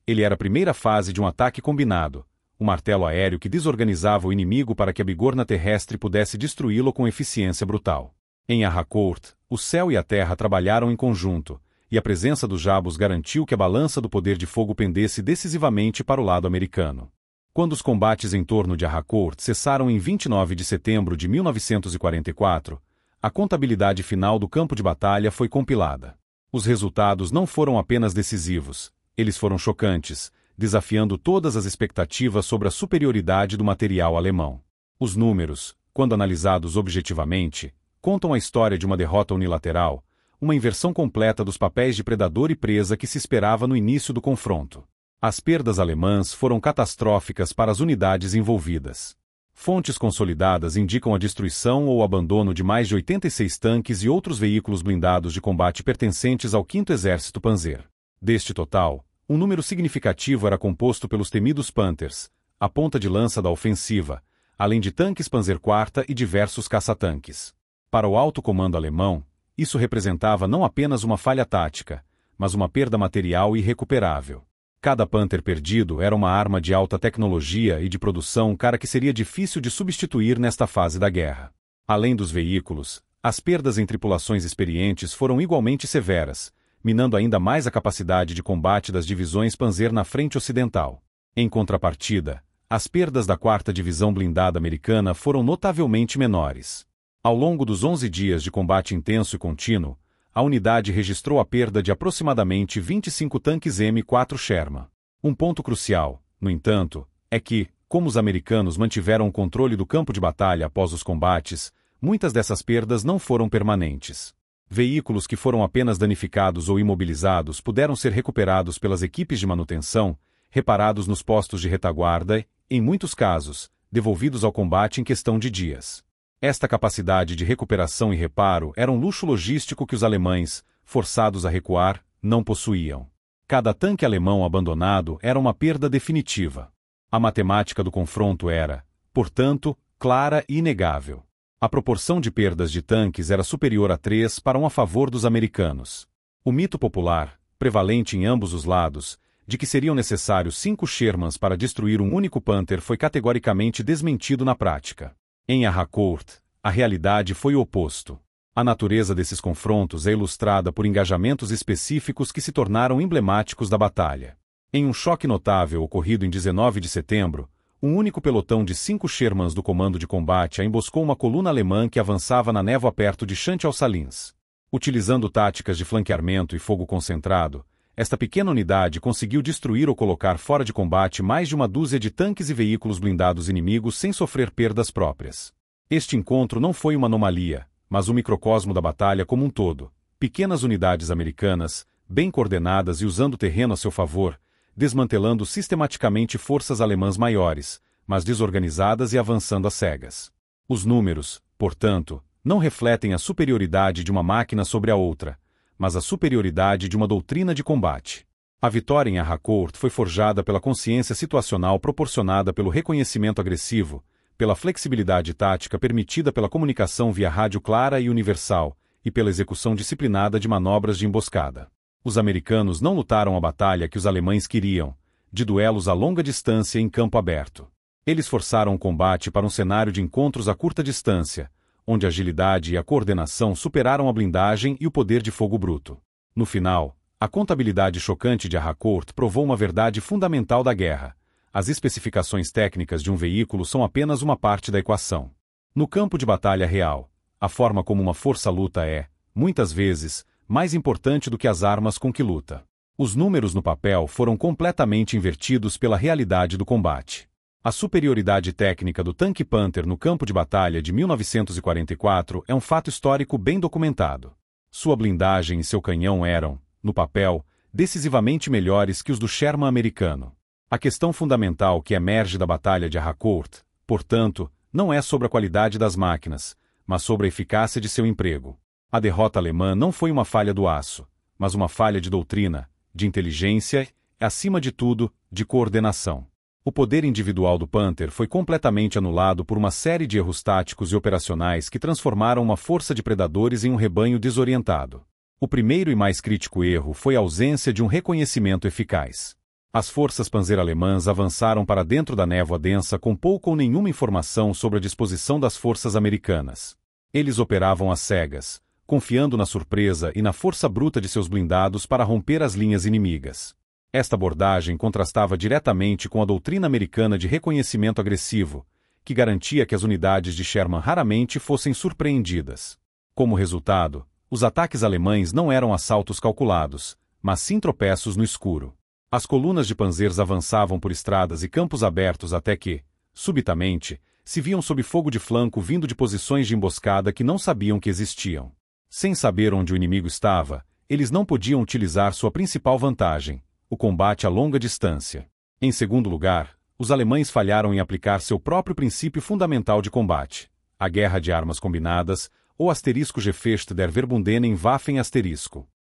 Ele era a primeira fase de um ataque combinado, um martelo aéreo que desorganizava o inimigo para que a bigorna terrestre pudesse destruí-lo com eficiência brutal. Em Harcourt, o céu e a terra trabalharam em conjunto, e a presença dos Jabos garantiu que a balança do poder de fogo pendesse decisivamente para o lado americano. Quando os combates em torno de Harcourt cessaram em 29 de setembro de 1944, a contabilidade final do campo de batalha foi compilada. Os resultados não foram apenas decisivos, eles foram chocantes, desafiando todas as expectativas sobre a superioridade do material alemão. Os números, quando analisados objetivamente, contam a história de uma derrota unilateral, uma inversão completa dos papéis de predador e presa que se esperava no início do confronto. As perdas alemãs foram catastróficas para as unidades envolvidas. Fontes consolidadas indicam a destruição ou abandono de mais de 86 tanques e outros veículos blindados de combate pertencentes ao 5º Exército Panzer. Deste total, um número significativo era composto pelos temidos Panthers, a ponta de lança da ofensiva, além de tanques Panzer IV e diversos caça-tanques. Para o alto comando alemão, isso representava não apenas uma falha tática, mas uma perda material irrecuperável. Cada Panther perdido era uma arma de alta tecnologia e de produção cara que seria difícil de substituir nesta fase da guerra. Além dos veículos, as perdas em tripulações experientes foram igualmente severas, minando ainda mais a capacidade de combate das divisões Panzer na frente ocidental. Em contrapartida, as perdas da 4ª Divisão Blindada Americana foram notavelmente menores. Ao longo dos 11 dias de combate intenso e contínuo, a unidade registrou a perda de aproximadamente 25 tanques M4 Sherman. Um ponto crucial, no entanto, é que, como os americanos mantiveram o controle do campo de batalha após os combates, muitas dessas perdas não foram permanentes. Veículos que foram apenas danificados ou imobilizados puderam ser recuperados pelas equipes de manutenção, reparados nos postos de retaguarda e, em muitos casos, devolvidos ao combate em questão de dias. Esta capacidade de recuperação e reparo era um luxo logístico que os alemães, forçados a recuar, não possuíam. Cada tanque alemão abandonado era uma perda definitiva. A matemática do confronto era, portanto, clara e inegável. A proporção de perdas de tanques era superior a 3 para 1 a favor dos americanos. O mito popular, prevalente em ambos os lados, de que seriam necessários 5 Shermans para destruir um único Panther foi categoricamente desmentido na prática. Em Harcourt, a realidade foi o oposto. A natureza desses confrontos é ilustrada por engajamentos específicos que se tornaram emblemáticos da batalha. Em um choque notável ocorrido em 19 de setembro, um único pelotão de 5 Shermans do comando de combate emboscou uma coluna alemã que avançava na névoa perto de Chanty-aux-Salins. Utilizando táticas de flanqueamento e fogo concentrado, esta pequena unidade conseguiu destruir ou colocar fora de combate mais de uma dúzia de tanques e veículos blindados inimigos sem sofrer perdas próprias. Este encontro não foi uma anomalia, mas o microcosmo da batalha como um todo. Pequenas unidades americanas, bem coordenadas e usando o terreno a seu favor, desmantelando sistematicamente forças alemãs maiores, mas desorganizadas e avançando às cegas. Os números, portanto, não refletem a superioridade de uma máquina sobre a outra, mas a superioridade de uma doutrina de combate. A vitória em Harcourt foi forjada pela consciência situacional proporcionada pelo reconhecimento agressivo, pela flexibilidade tática permitida pela comunicação via rádio clara e universal, e pela execução disciplinada de manobras de emboscada. Os americanos não lutaram a batalha que os alemães queriam, de duelos a longa distância em campo aberto. Eles forçaram o combate para um cenário de encontros a curta distância, onde a agilidade e a coordenação superaram a blindagem e o poder de fogo bruto. No final, a contabilidade chocante de Harcourt provou uma verdade fundamental da guerra: as especificações técnicas de um veículo são apenas uma parte da equação. No campo de batalha real, a forma como uma força luta é, muitas vezes, mais importante do que as armas com que luta. Os números no papel foram completamente invertidos pela realidade do combate. A superioridade técnica do tanque Panther no campo de batalha de 1944 é um fato histórico bem documentado. Sua blindagem e seu canhão eram, no papel, decisivamente melhores que os do Sherman americano. A questão fundamental que emerge da batalha de Harcourt, portanto, não é sobre a qualidade das máquinas, mas sobre a eficácia de seu emprego. A derrota alemã não foi uma falha do aço, mas uma falha de doutrina, de inteligência e, acima de tudo, de coordenação. O poder individual do Panther foi completamente anulado por uma série de erros táticos e operacionais que transformaram uma força de predadores em um rebanho desorientado. O primeiro e mais crítico erro foi a ausência de um reconhecimento eficaz. As forças panzer alemãs avançaram para dentro da névoa densa com pouca ou nenhuma informação sobre a disposição das forças americanas. Eles operavam às cegas, confiando na surpresa e na força bruta de seus blindados para romper as linhas inimigas. Esta abordagem contrastava diretamente com a doutrina americana de reconhecimento agressivo, que garantia que as unidades de Sherman raramente fossem surpreendidas. Como resultado, os ataques alemães não eram assaltos calculados, mas sim tropeços no escuro. As colunas de panzers avançavam por estradas e campos abertos até que, subitamente, se viam sob fogo de flanco vindo de posições de emboscada que não sabiam que existiam. Sem saber onde o inimigo estava, eles não podiam utilizar sua principal vantagem, o combate a longa distância. Em segundo lugar, os alemães falharam em aplicar seu próprio princípio fundamental de combate, a guerra de armas combinadas, ou *Gefecht der verbundenen Waffen*.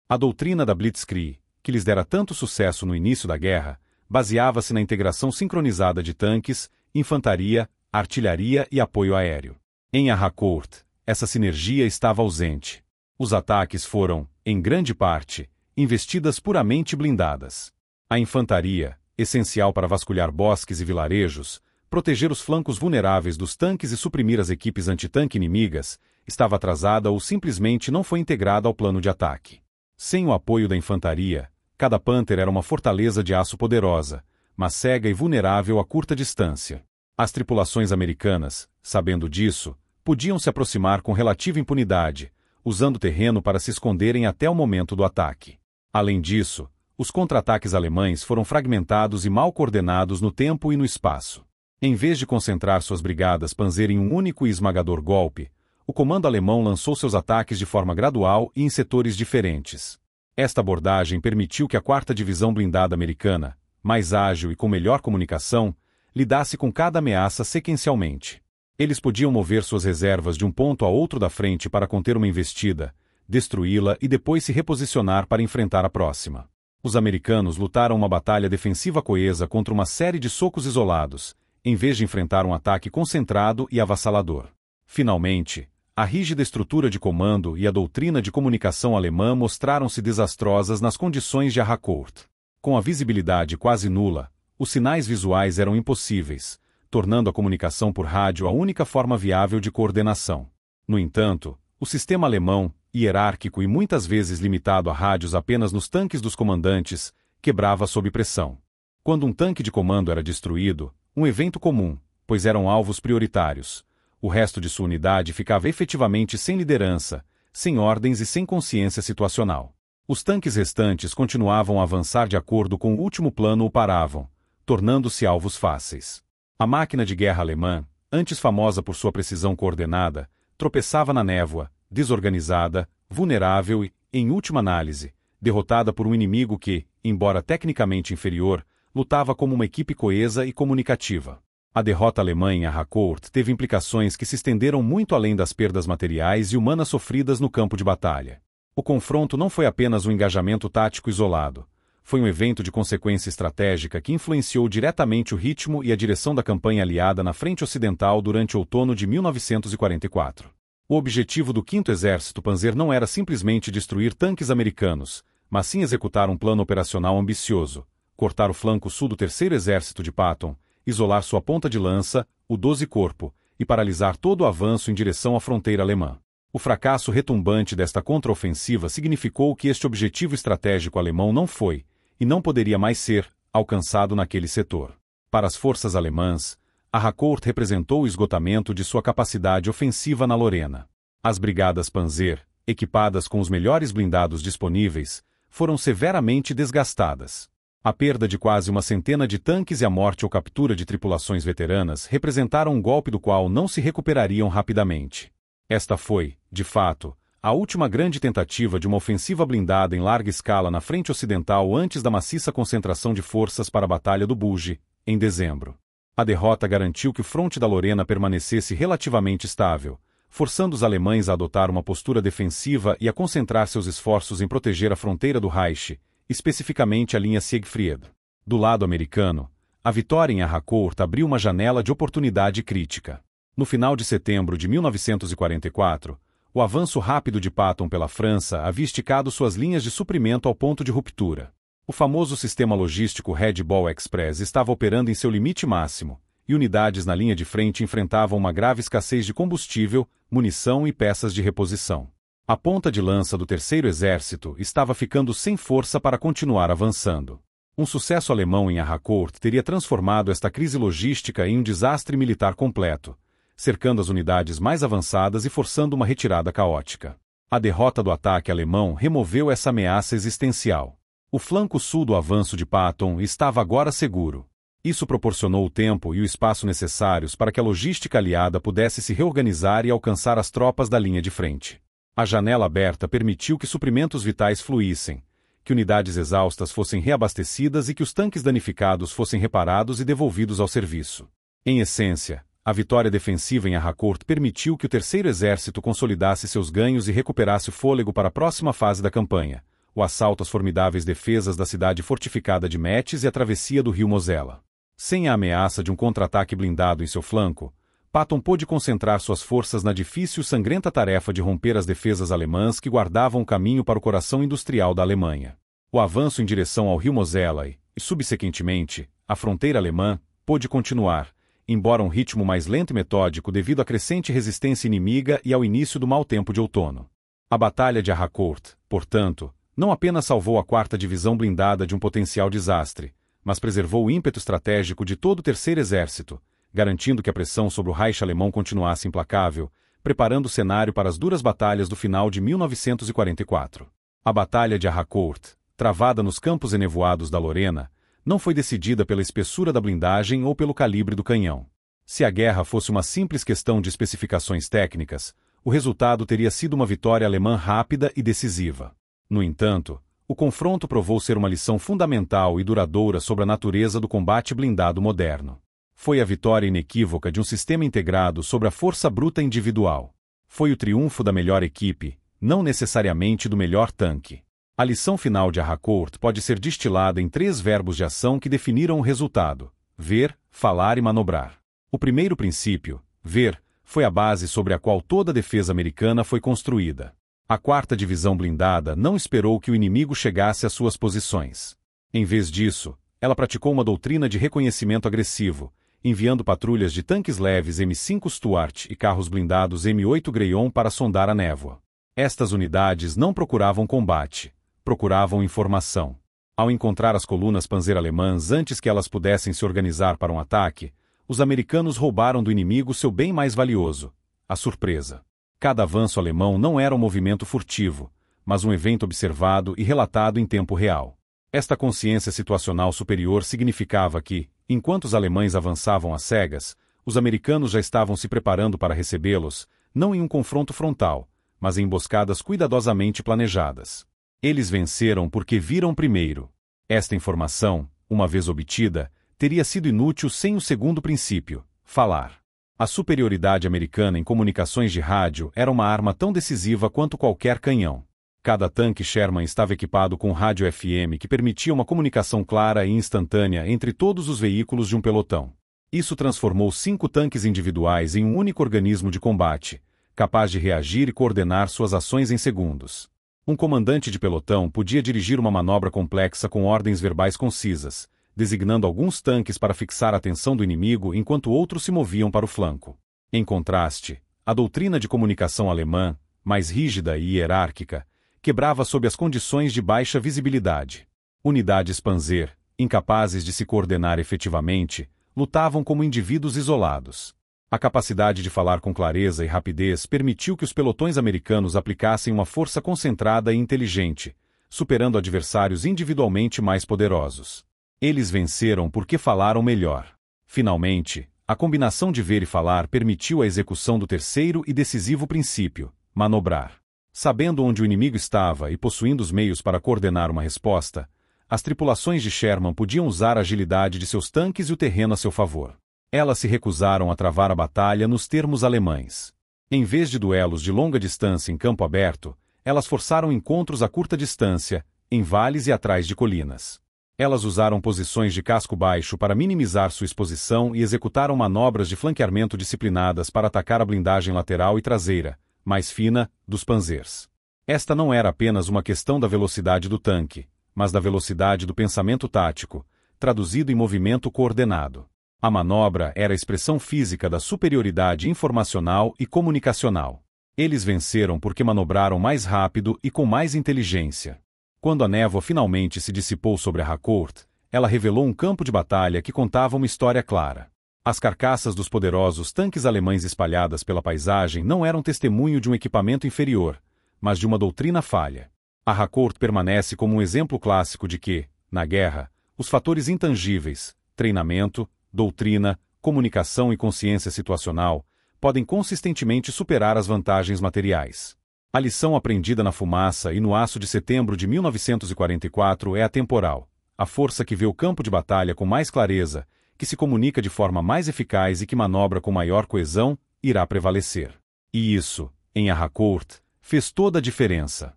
A doutrina da Blitzkrieg, que lhes dera tanto sucesso no início da guerra, baseava-se na integração sincronizada de tanques, infantaria, artilharia e apoio aéreo. Em Harcourt, essa sinergia estava ausente. Os ataques foram, em grande parte, investidas puramente blindadas. A infantaria, essencial para vasculhar bosques e vilarejos, proteger os flancos vulneráveis dos tanques e suprimir as equipes antitanque inimigas, estava atrasada ou simplesmente não foi integrada ao plano de ataque. Sem o apoio da infantaria, cada Panther era uma fortaleza de aço poderosa, mas cega e vulnerável a curta distância. As tripulações americanas, sabendo disso, podiam se aproximar com relativa impunidade, usando o terreno para se esconderem até o momento do ataque. Além disso, os contra-ataques alemães foram fragmentados e mal coordenados no tempo e no espaço. Em vez de concentrar suas brigadas panzer em um único e esmagador golpe, o comando alemão lançou seus ataques de forma gradual e em setores diferentes. Esta abordagem permitiu que a 4ª Divisão Blindada americana, mais ágil e com melhor comunicação, lidasse com cada ameaça sequencialmente. Eles podiam mover suas reservas de um ponto a outro da frente para conter uma investida, destruí-la e depois se reposicionar para enfrentar a próxima. Os americanos lutaram uma batalha defensiva coesa contra uma série de socos isolados, em vez de enfrentar um ataque concentrado e avassalador. Finalmente, a rígida estrutura de comando e a doutrina de comunicação alemã mostraram-se desastrosas nas condições de Harcourt. Com a visibilidade quase nula, os sinais visuais eram impossíveis, tornando a comunicação por rádio a única forma viável de coordenação. No entanto, o sistema alemão, hierárquico e muitas vezes limitado a rádios apenas nos tanques dos comandantes, quebrava sob pressão. Quando um tanque de comando era destruído, um evento comum, pois eram alvos prioritários, o resto de sua unidade ficava efetivamente sem liderança, sem ordens e sem consciência situacional. Os tanques restantes continuavam a avançar de acordo com o último plano ou paravam, tornando-se alvos fáceis. A máquina de guerra alemã, antes famosa por sua precisão coordenada, tropeçava na névoa, desorganizada, vulnerável e, em última análise, derrotada por um inimigo que, embora tecnicamente inferior, lutava como uma equipe coesa e comunicativa. A derrota alemã em Harcourt teve implicações que se estenderam muito além das perdas materiais e humanas sofridas no campo de batalha. O confronto não foi apenas um engajamento tático isolado. Foi um evento de consequência estratégica que influenciou diretamente o ritmo e a direção da campanha aliada na frente ocidental durante o outono de 1944. O objetivo do 5º Exército Panzer não era simplesmente destruir tanques americanos, mas sim executar um plano operacional ambicioso, cortar o flanco sul do 3º Exército de Patton, isolar sua ponta de lança, o 12 Corpo, e paralisar todo o avanço em direção à fronteira alemã. O fracasso retumbante desta contraofensiva significou que este objetivo estratégico alemão não foi, e não poderia mais ser, alcançado naquele setor. Para as forças alemãs, a Harcourt representou o esgotamento de sua capacidade ofensiva na Lorena. As brigadas Panzer, equipadas com os melhores blindados disponíveis, foram severamente desgastadas. A perda de quase uma centena de tanques e a morte ou captura de tripulações veteranas representaram um golpe do qual não se recuperariam rapidamente. Esta foi, de fato, a última grande tentativa de uma ofensiva blindada em larga escala na frente ocidental antes da maciça concentração de forças para a Batalha do Bulge, em dezembro. A derrota garantiu que o fronte da Lorena permanecesse relativamente estável, forçando os alemães a adotar uma postura defensiva e a concentrar seus esforços em proteger a fronteira do Reich, especificamente a linha Siegfried. Do lado americano, a vitória em Harcourt abriu uma janela de oportunidade crítica. No final de setembro de 1944, o avanço rápido de Patton pela França havia esticado suas linhas de suprimento ao ponto de ruptura. O famoso sistema logístico Red Ball Express estava operando em seu limite máximo, e unidades na linha de frente enfrentavam uma grave escassez de combustível, munição e peças de reposição. A ponta de lança do Terceiro Exército estava ficando sem força para continuar avançando. Um sucesso alemão em Harcourt teria transformado esta crise logística em um desastre militar completo, cercando as unidades mais avançadas e forçando uma retirada caótica. A derrota do ataque alemão removeu essa ameaça existencial. O flanco sul do avanço de Patton estava agora seguro. Isso proporcionou o tempo e o espaço necessários para que a logística aliada pudesse se reorganizar e alcançar as tropas da linha de frente. A janela aberta permitiu que suprimentos vitais fluíssem, que unidades exaustas fossem reabastecidas e que os tanques danificados fossem reparados e devolvidos ao serviço. Em essência, a vitória defensiva em Harcourt permitiu que o Terceiro Exército consolidasse seus ganhos e recuperasse o fôlego para a próxima fase da campanha, o assalto às formidáveis defesas da cidade fortificada de Metz e a travessia do rio Mosela. Sem a ameaça de um contra-ataque blindado em seu flanco, Patton pôde concentrar suas forças na difícil e sangrenta tarefa de romper as defesas alemãs que guardavam o caminho para o coração industrial da Alemanha. O avanço em direção ao rio Mosela e, subsequentemente, a fronteira alemã, pôde continuar, embora um ritmo mais lento e metódico devido à crescente resistência inimiga e ao início do mau tempo de outono. A Batalha de Harcourt, portanto, não apenas salvou a 4ª Divisão blindada de um potencial desastre, mas preservou o ímpeto estratégico de todo o Terceiro Exército, garantindo que a pressão sobre o Reich alemão continuasse implacável, preparando o cenário para as duras batalhas do final de 1944. A Batalha de Harcourt, travada nos campos enevoados da Lorena, não foi decidida pela espessura da blindagem ou pelo calibre do canhão. Se a guerra fosse uma simples questão de especificações técnicas, o resultado teria sido uma vitória alemã rápida e decisiva. No entanto, o confronto provou ser uma lição fundamental e duradoura sobre a natureza do combate blindado moderno. Foi a vitória inequívoca de um sistema integrado sobre a força bruta individual. Foi o triunfo da melhor equipe, não necessariamente do melhor tanque. A lição final de Harcourt pode ser destilada em 3 verbos de ação que definiram o resultado: ver, falar e manobrar. O primeiro princípio, ver, foi a base sobre a qual toda a defesa americana foi construída. A 4ª Divisão blindada não esperou que o inimigo chegasse às suas posições. Em vez disso, ela praticou uma doutrina de reconhecimento agressivo, enviando patrulhas de tanques leves M5 Stuart e carros blindados M8 Greyhound para sondar a névoa. Estas unidades não procuravam combate, procuravam informação. Ao encontrar as colunas Panzer alemãs antes que elas pudessem se organizar para um ataque, os americanos roubaram do inimigo seu bem mais valioso: a surpresa. Cada avanço alemão não era um movimento furtivo, mas um evento observado e relatado em tempo real. Esta consciência situacional superior significava que, enquanto os alemães avançavam às cegas, os americanos já estavam se preparando para recebê-los, não em um confronto frontal, mas em emboscadas cuidadosamente planejadas. Eles venceram porque viram primeiro. Esta informação, uma vez obtida, teria sido inútil sem o segundo princípio: falar. A superioridade americana em comunicações de rádio era uma arma tão decisiva quanto qualquer canhão. Cada tanque Sherman estava equipado com rádio FM que permitia uma comunicação clara e instantânea entre todos os veículos de um pelotão. Isso transformou 5 tanques individuais em um único organismo de combate, capaz de reagir e coordenar suas ações em segundos. Um comandante de pelotão podia dirigir uma manobra complexa com ordens verbais concisas, designando alguns tanques para fixar a atenção do inimigo enquanto outros se moviam para o flanco. Em contraste, a doutrina de comunicação alemã, mais rígida e hierárquica, quebrava sob as condições de baixa visibilidade. Unidades Panzer, incapazes de se coordenar efetivamente, lutavam como indivíduos isolados. A capacidade de falar com clareza e rapidez permitiu que os pelotões americanos aplicassem uma força concentrada e inteligente, superando adversários individualmente mais poderosos. Eles venceram porque falaram melhor. Finalmente, a combinação de ver e falar permitiu a execução do terceiro e decisivo princípio: manobrar. Sabendo onde o inimigo estava e possuindo os meios para coordenar uma resposta, as tripulações de Sherman podiam usar a agilidade de seus tanques e o terreno a seu favor. Elas se recusaram a travar a batalha nos termos alemães. Em vez de duelos de longa distância em campo aberto, elas forçaram encontros a curta distância, em vales e atrás de colinas. Elas usaram posições de casco baixo para minimizar sua exposição e executaram manobras de flanqueamento disciplinadas para atacar a blindagem lateral e traseira, mais fina, dos panzers. Esta não era apenas uma questão da velocidade do tanque, mas da velocidade do pensamento tático, traduzido em movimento coordenado. A manobra era a expressão física da superioridade informacional e comunicacional. Eles venceram porque manobraram mais rápido e com mais inteligência. Quando a névoa finalmente se dissipou sobre a Harcourt, ela revelou um campo de batalha que contava uma história clara. As carcaças dos poderosos tanques alemães espalhadas pela paisagem não eram testemunho de um equipamento inferior, mas de uma doutrina falha. A Harcourt permanece como um exemplo clássico de que, na guerra, os fatores intangíveis, treinamento, doutrina, comunicação e consciência situacional, podem consistentemente superar as vantagens materiais. A lição aprendida na fumaça e no aço de setembro de 1944 é atemporal. A força que vê o campo de batalha com mais clareza, que se comunica de forma mais eficaz e que manobra com maior coesão, irá prevalecer. E isso, em Harcourt, fez toda a diferença.